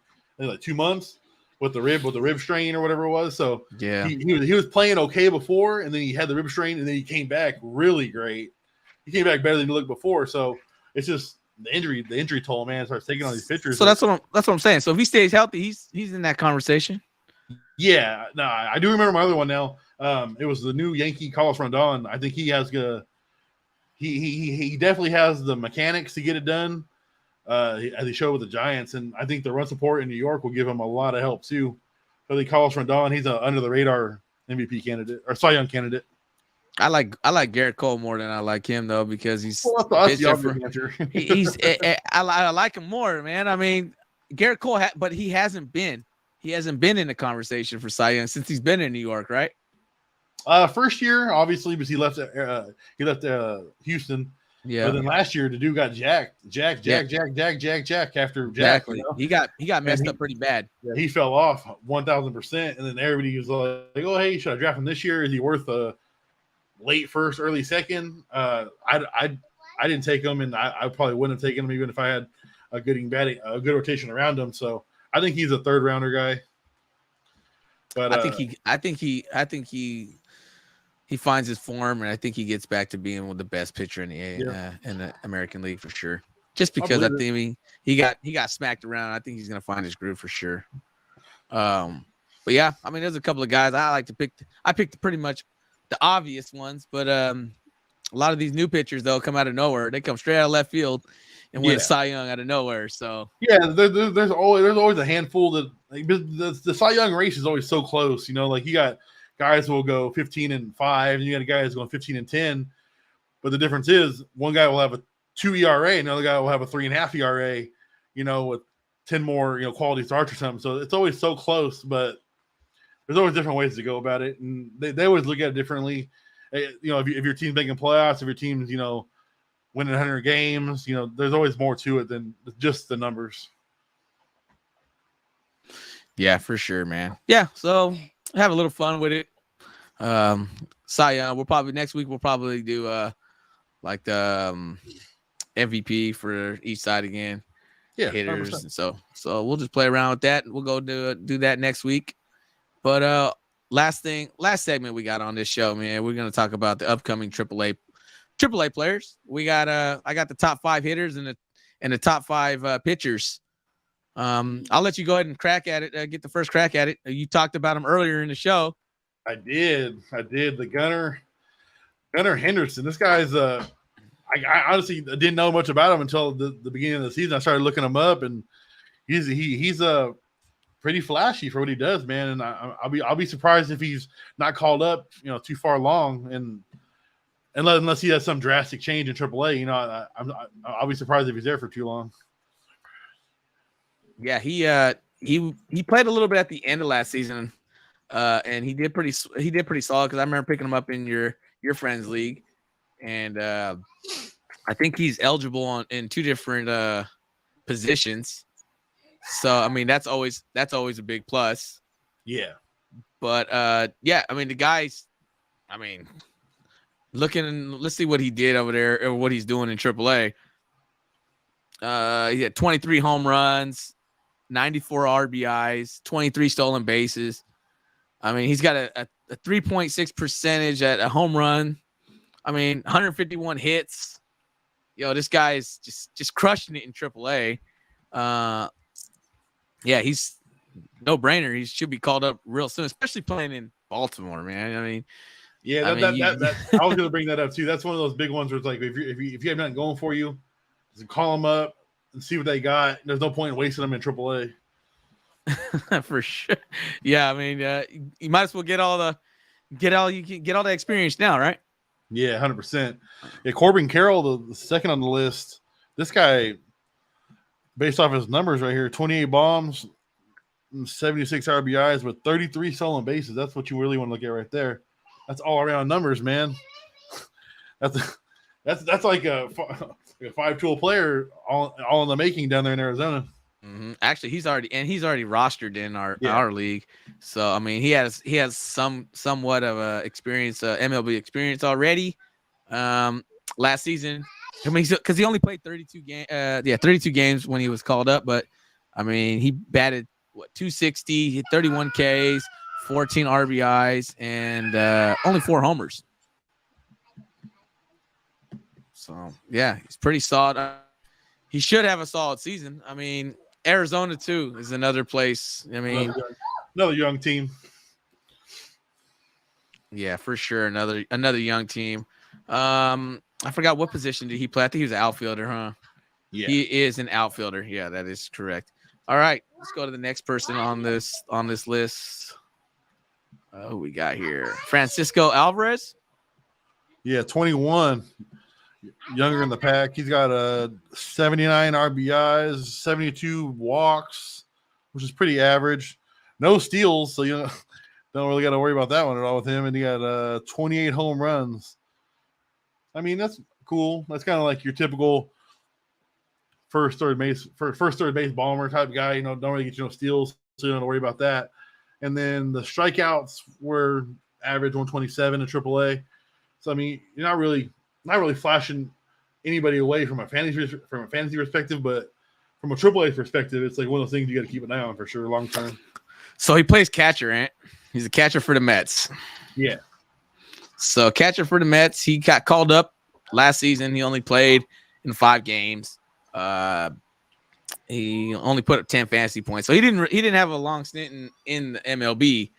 2 months with the rib strain or whatever it was. So yeah, he was playing okay before, and then he had the rib strain, and then he came back really great. He came back better than he looked before. So it's just the injury toll, man, starts taking on these pitchers. So that's what I'm saying. So if he stays healthy, he's in that conversation. Yeah, no, I do remember my other one now. It was the new Yankee Carlos Rondon. I think he has he definitely has the mechanics to get it done. As he showed with the Giants, and I think the run support in New York will give him a lot of help too. I think Carlos Rondon, he's an under the radar MVP candidate or Cy Young candidate. I like Garrett Cole more than I like him though, because he's I like him more, man. I mean, Garrett Cole, but he hasn't been in the conversation for Cy Young since he's been in New York, right? First year, obviously, because he left Houston. Yeah. But then last year, the dude got jacked after exactly. You know? He got messed up pretty bad. Yeah, he fell off 1,000%, and then everybody was like, "Oh, hey, should I draft him this year? Is he worth a late first, early second?" I didn't take him, and I probably wouldn't have taken him even if I had a good rotation around him. So I think he's a third rounder guy. But I think he finds his form, and I think he gets back to being one of the best pitcher in the American League for sure. Just because I think he got smacked around. I think he's gonna find his groove for sure. But yeah, I mean, there's a couple of guys I like to pick. I picked pretty much the obvious ones, but a lot of these new pitchers though come out of nowhere. They come straight out of left field and win Cy Young out of nowhere. So yeah, there's always a handful that like, the Cy Young race is always so close. You know, like you got guys will go 15-5, and you got a guy who's going 15-10. But the difference is one guy will have 2 ERA, another guy will have a 3.5 ERA, with 10 more, quality starts or something. So it's always so close, but there's always different ways to go about it. And they always look at it differently. If your team's making playoffs, if your team's, winning 100 games, there's always more to it than just the numbers. Yeah, for sure, man. Yeah. So have a little fun with it. Cy Young, next week we'll probably do like the MVP for each side again. Yeah, hitters. 100%. So we'll just play around with that. We'll go do that next week. But last segment we got on this show, man, we're gonna talk about the upcoming AAA players. We got I got the top 5 hitters and the top 5 pitchers. I'll let you go ahead and crack at it. Get the first crack at it. You talked about him earlier in the show. I did. The Gunnar Henderson. This guy's I honestly didn't know much about him until the beginning of the season. I started looking him up, and he's pretty flashy for what he does, man. And I'll be surprised if he's not called up, too far along, and unless he has some drastic change in AAA. I'll be surprised if he's there for too long. Yeah, he played a little bit at the end of last season, and he did pretty solid because I remember picking him up in your friends league, and I think he's eligible in 2 different positions. So I mean that's always a big plus. Yeah, but yeah, I mean the guys, let's see what he did over there or what he's doing in AAA. He had 23 home runs, 94 RBIs, 23 stolen bases. I mean, he's got a 3.6 percentage at a home run. 151 hits. This guy is just crushing it in AAA. Yeah, he's no brainer. He should be called up real soon, especially playing in Baltimore, man. Yeah, I was going to bring that up too. That's one of those big ones where it's like if you have nothing going for you, just call them up and see what they got. There's no point in wasting them in AAA. For sure. Yeah, you might as well get all the experience now, right? Yeah, 100%. Yeah, Corbin Carroll, the second on the list. This guy, based off his numbers right here, 28 bombs, 76 RBIs with 33 stolen bases. That's what you really want to look at right there. That's all around numbers, man. That's like a 5-tool player all in the making down there in Arizona. Mm-hmm. Actually, he's already rostered in our league. So he has somewhat of a experience, MLB experience already. Last season, because he only played 32 games when he was called up. But he batted 260, hit 31 Ks, 14 RBIs, and only 4 homers. So yeah, he's pretty solid. He should have a solid season. Arizona too is another place. Another young team. Yeah, for sure. Another young team. I forgot what position did he play. I think he was an outfielder, huh? Yeah, he is an outfielder. Yeah, that is correct. All right, let's go to the next person on this list. Who we got here? Francisco Alvarez. Yeah, 21. Younger in the pack. He's got 79 RBIs, 72 walks, which is pretty average. No steals, so don't really got to worry about that one at all with him. And he got 28 home runs. That's cool. That's kind of like your typical first third base bomber type guy. Don't really get no steals, so you don't have to worry about that. And then the strikeouts were average 127 in AAA. So you're not really flashing anybody away from a fantasy perspective, but from a AAA perspective, it's like one of those things you got to keep an eye on for sure, long term. So he plays catcher, Ant. He's a catcher for the Mets. Yeah. So catcher for the Mets. He got called up last season. He only played in 5 games. He only put up 10 fantasy points. So he didn't have a long stint in the MLB,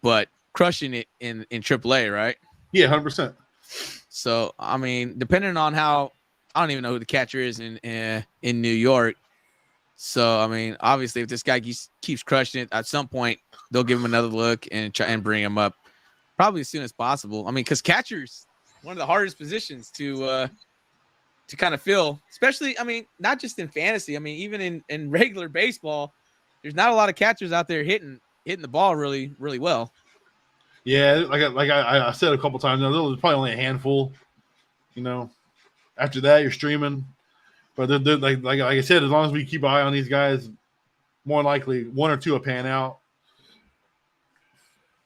but crushing it in AAA, right? Yeah, 100%. So depending on how, I don't even know who the catcher is in New York. So obviously, if this guy keeps crushing it, at some point they'll give him another look and try and bring him up, probably as soon as possible. Because catcher's one of the hardest positions to to kind of feel, especially, I mean, not just in fantasy. I mean, even in regular baseball, there's not a lot of catchers out there hitting the ball really, really well. Yeah, I said a couple times, there's probably only a handful. After that, you're streaming. But they're like I said, as long as we keep an eye on these guys, more likely one or two will pan out.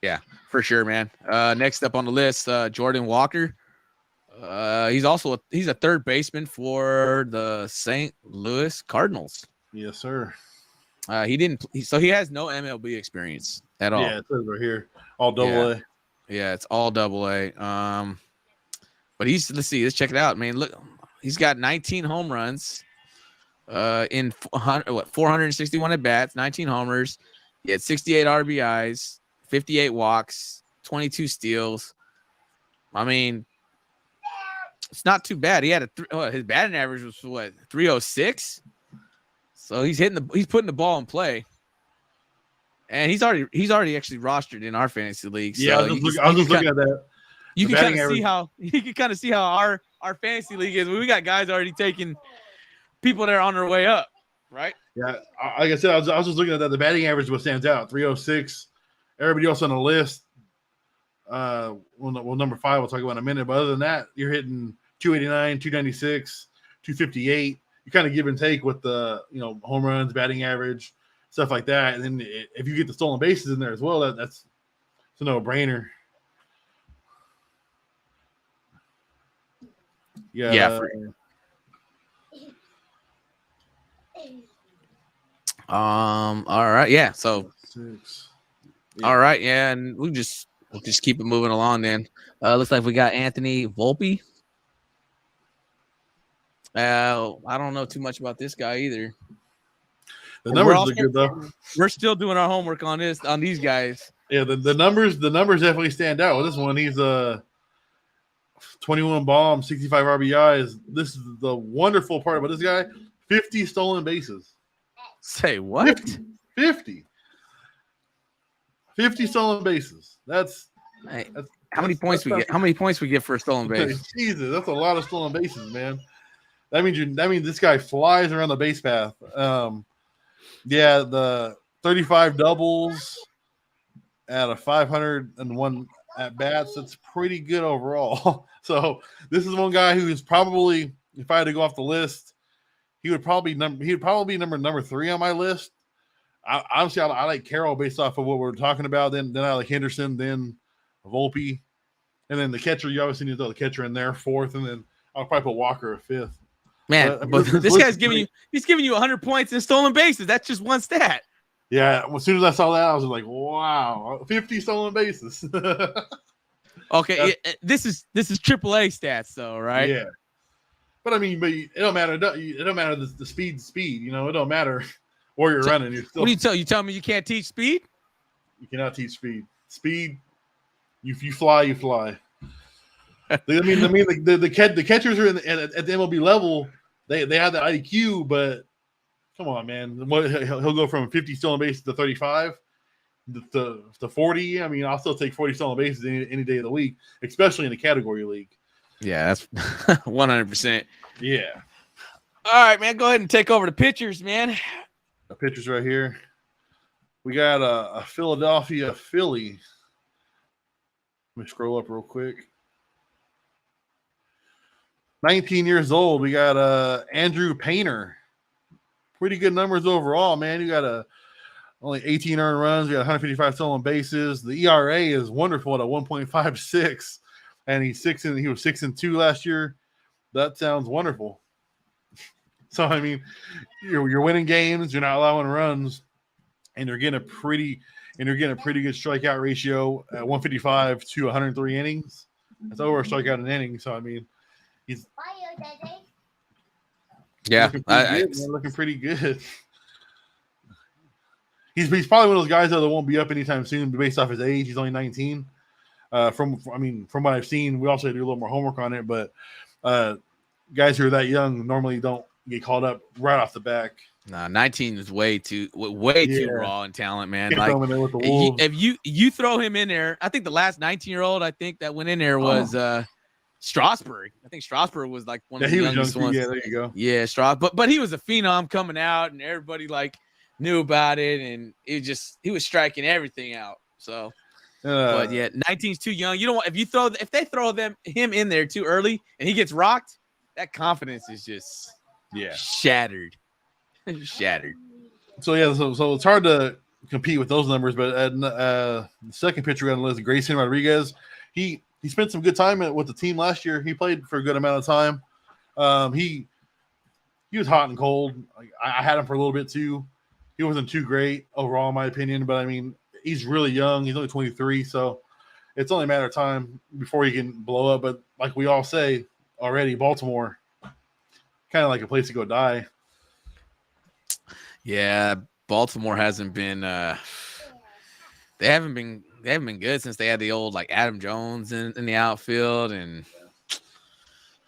Yeah, for sure, man. Next up on the list, Jordan Walker. He's a third baseman for the St. Louis Cardinals. Yes, sir. So he has no MLB experience at all. Yeah, it says right here, all double A. Yeah, it's all double A. But let's check it out, man. Look, he's got 19 home runs, in 461 at bats, 19 homers. He had 68 RBIs, 58 walks, 22 steals. I mean, it's not too bad. He had his batting average was 306. So he's putting the ball in play, and he's already actually rostered in our fantasy league. So yeah, I was just looking at that. You can kind of see how our fantasy league is. We got guys already taking people that are on their way up, right? Yeah, like I said, I was just looking at that. The batting average is what stands out, 306. Everybody else on the list, number 5 we'll talk about in a minute. But other than that, you're hitting 289, 296, 258. You kind of give and take with the home runs, batting average, stuff like that. And then if you get the stolen bases in there as well, that's a no-brainer. Yeah. All right. Yeah. So. 6. Yeah. All right. Yeah, and we'll just keep it moving along then. Looks like we got Anthony Volpe. I don't know too much about this guy either. The numbers are good though. We're still doing our homework on these guys. Yeah, the numbers definitely stand out. With this one, he's 21 bombs, 65 RBIs. This is the wonderful part about this guy: 50 stolen bases. Say what? 50 stolen bases. That's how many points we get? How many points we get for a stolen base? Jesus, that's a lot of stolen bases, man. That means this guy flies around the base path. Yeah, the 35 doubles out of 501 at bats. That's pretty good overall. So this is one guy who is probably, if I had to go off the list, he would probably be number 3 on my list. Honestly, I like Carroll based off of what we're talking about. Then I like Henderson, then Volpe, and then the catcher. You obviously need to throw the catcher in there 4th, and then I'll probably put Walker at 5th. Man, but this guy's giving you 100 points in stolen bases. That's just one stat. Yeah, as soon as I saw that, I was like, "Wow, 50 stolen bases." Okay, this is AAA stats, though, right? Yeah, but I mean, it don't matter. It don't matter the speed. It don't matter where you're running. You're still. What do you tell me? You can't teach speed? You cannot teach speed. Speed, if you fly, you fly. I mean, the catchers are at the MLB level. They have the IQ, but come on, man. He'll go from 50 stolen bases to 35 to 40. I mean, I'll still take 40 stolen bases any day of the week, especially in the category league. Yeah, that's 100%. Yeah. All right, man. Go ahead and take over the pitchers, man. The pitchers right here. We got a Philadelphia Philly. Let me scroll up real quick. 19 years old. We got Andrew Painter. Pretty good numbers overall, man. You got only 18 earned runs. We got 155 stolen bases. The ERA is wonderful at a 1.56, and he was 6-2 last year. That sounds wonderful. So I mean, you're winning games. You're not allowing runs, and you're getting a pretty good strikeout ratio at 155 to 103 innings. That's over a strikeout an inning. So I mean. Looking pretty good. He's probably one of those guys that won't be up anytime soon based off his age. He's only 19. From what I've seen, we also do a little more homework on it, but guys who are that young normally don't get called up right off the back. Nah, 19 is way too raw in talent, man. Like if you throw him in there, I think the last 19-year-old I think that went in there was Strasburg. I think Strasburg was like one of the he was youngest young ones. too. Yeah, there you go. Yeah, Strasburg. But he was a phenom coming out, and everybody like knew about it, and he was striking everything out. So, but yeah, 19's too young. You don't want if they throw him in there too early and he gets rocked, that confidence is just shattered. Shattered. So yeah, so it's hard to compete with those numbers. But the second pitcher on the list, Grayson Rodriguez, he spent some good time with the team last year. He played for a good amount of time. He was hot and cold. I had him for a little bit too. He wasn't too great overall, in my opinion. But I mean, he's really young. He's only 23, so it's only a matter of time before he can blow up. But like we all say already, Baltimore, kind of like a place to go die. Yeah, Baltimore hasn't been they haven't been good since they had the old like Adam Jones in the outfield, and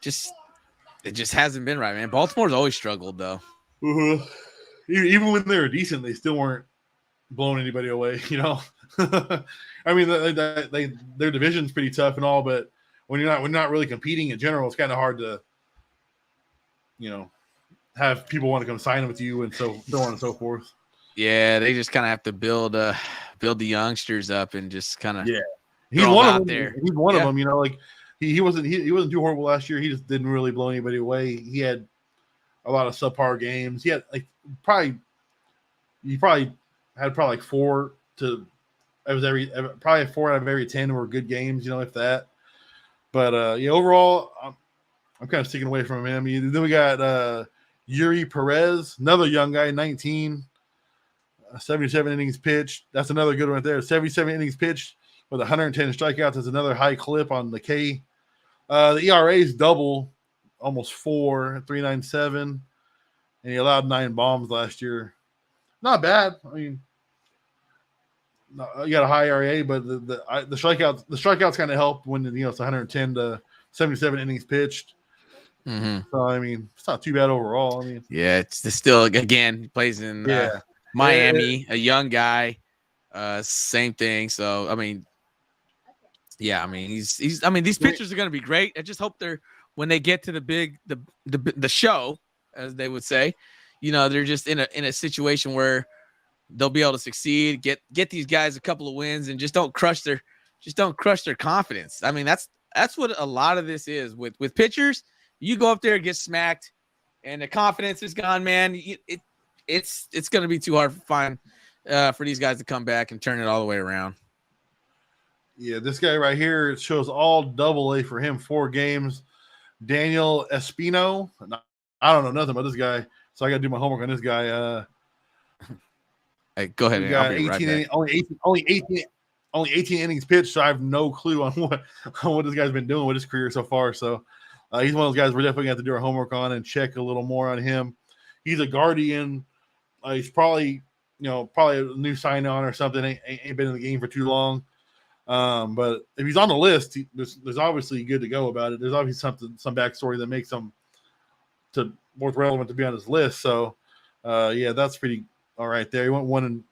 it just hasn't been right, man. Baltimore's always struggled though. Uh-huh. Even when they were decent, they still weren't blowing anybody away, you know. I mean, their division's pretty tough and all, but when you're not really competing in general, it's kind of hard to, you know, have people want to come sign with you and so on and so forth. Yeah, they just kind of have to build the youngsters up and just kind of He's one of them. There. He's one of them. You know, like he wasn't too horrible last year. He just didn't really blow anybody away. He had a lot of subpar games. He had like probably had like 4 to. It was probably 4 out of every 10 were good games. You know, if that. But overall, I'm kind of sticking away from him. Then we got Yuri Perez, another young guy, 19, 77 innings pitched. That's another good one right there. 77 innings pitched with 110 strikeouts. That's another high clip on the K. The ERA is double, almost 4, 3.97, and he allowed 9 bombs last year. Not bad. I mean, you got a high ERA, but the strikeouts kind of help when it's 110 to 77 innings pitched. Mm-hmm. So I mean, it's not too bad overall. I mean, yeah, it's still again he plays in Miami, a young guy, same thing. So I mean, yeah, I mean he's I mean these pitchers are going to be great. I just hope when they get to the show, as they would say, they're just in a situation where they'll be able to succeed, get these guys a couple of wins, and just don't crush their confidence. I mean that's what a lot of this is with pitchers. You go up there and get smacked, and the confidence is gone, man. It's going to be too hard to find for these guys to come back and turn it all the way around. Yeah, this guy right here, it shows all Double-A for him, 4 games. Daniel Espino. I don't know nothing about this guy, so I got to do my homework on this guy. Hey, go ahead. Got 18, only 18 innings pitched, so I have no clue on what this guy's been doing with his career so far. So he's one of those guys we're definitely going to have to do our homework on and check a little more on him. He's a guardian. He's probably a new sign-on or something. Ain't been in the game for too long. But if he's on the list, there's obviously good to go about it. There's obviously some backstory that makes him more relevant to be on his list. So, that's pretty all right there. He went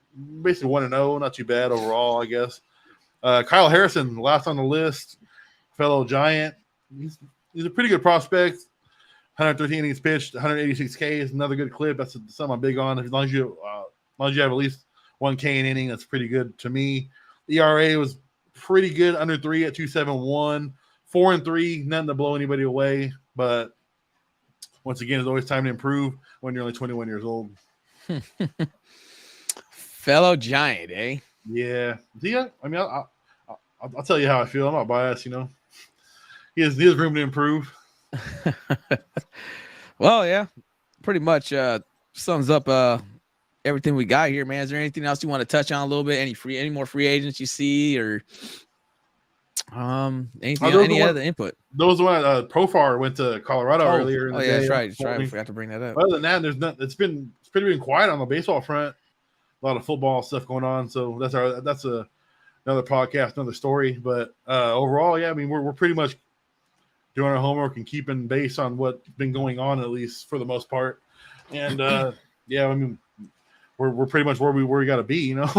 basically 1-0, not too bad overall, I guess. Kyle Harrison, last on the list, fellow Giant. He's a pretty good prospect. 113 innings pitched, 186 K is another good clip. That's something I'm big on. As long as you have at least 1 K an inning, that's pretty good to me. ERA was pretty good, under 3 at 2.71. 4-3, nothing to blow anybody away. But once again, there's always time to improve when you're only 21 years old. Fellow Giant, eh? Yeah. I mean, I'll tell you how I feel. I'm not biased, He has room to improve. Well, yeah, pretty much sums up everything we got here, man. Is there anything else you want to touch on a little bit? Any more free agents you see, or any other input? Those one Profar went to Colorado earlier. Yeah, that's right. I forgot to bring that up. Other than that, there's not. It's been been quiet on the baseball front. A lot of football stuff going on. So that's another podcast, another story. But overall, yeah, I mean, we're pretty much doing our homework and keeping base on what's been going on, at least for the most part. And yeah, I mean, we're pretty much where we got to be, Like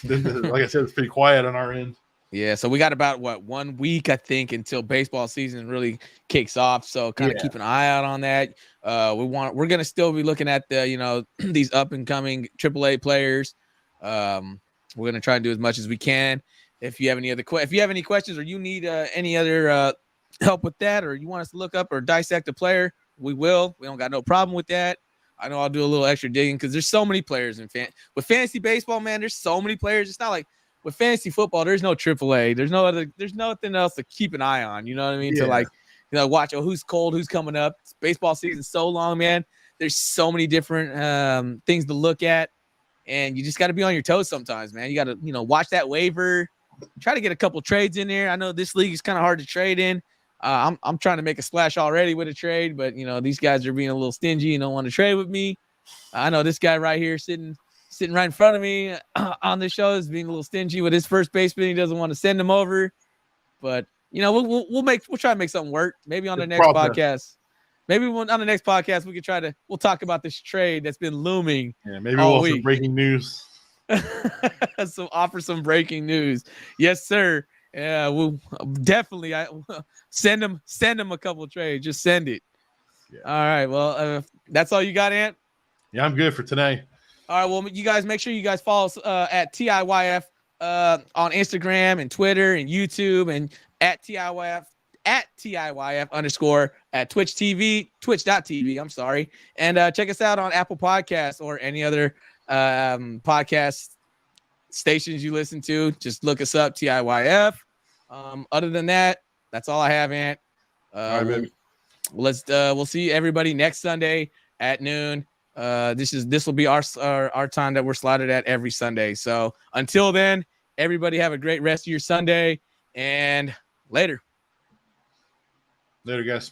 I said, it's pretty quiet on our end. Yeah, so we got about 1 week, I think, until baseball season really kicks off. So kind of keep an eye out on that. We're gonna still be looking at the these up and coming AAA players. We're gonna try and do as much as we can. If you have any questions or you need any other help with that, or you want us to look up or dissect a player, we will. We don't got no problem with that. I know I'll do a little extra digging because there's so many players with fantasy baseball, man. There's so many players. It's not like with fantasy football, there's no AAA. There's nothing else to keep an eye on. You know what I mean? Yeah. To watch who's cold, who's coming up. It's baseball season's so long, man. There's so many different things to look at, and you just got to be on your toes sometimes, man. You got to watch that waiver, try to get a couple trades in there. I know this league is kind of hard to trade in. I'm trying to make a splash already with a trade, but these guys are being a little stingy and don't want to trade with me. I know this guy right here sitting right in front of me on the show is being a little stingy with his first baseman. He doesn't want to send him over, but we'll try to make something work. Maybe on the next podcast. Maybe on the next podcast we'll talk about this trade that's been looming. Yeah, maybe we'll have some breaking news. Offer some breaking news. Yes, sir. Yeah, we'll definitely send him a couple of trades. Just send it. Yeah. All right. Well, that's all you got, Ant? Yeah, I'm good for today. All right. Well, you guys make sure you guys follow us at TIYF on Instagram and Twitter and YouTube, and at TIYF @TIYF_ at twitch.tv. I'm sorry. And check us out on Apple Podcasts or any other podcast stations you listen to. Just look us up, TIYF. Other than that, that's all I have, Ant. All right, we'll see everybody next Sunday at noon. This will be our time that we're slotted at every Sunday. So until then, everybody have a great rest of your Sunday, and later. Later, guys.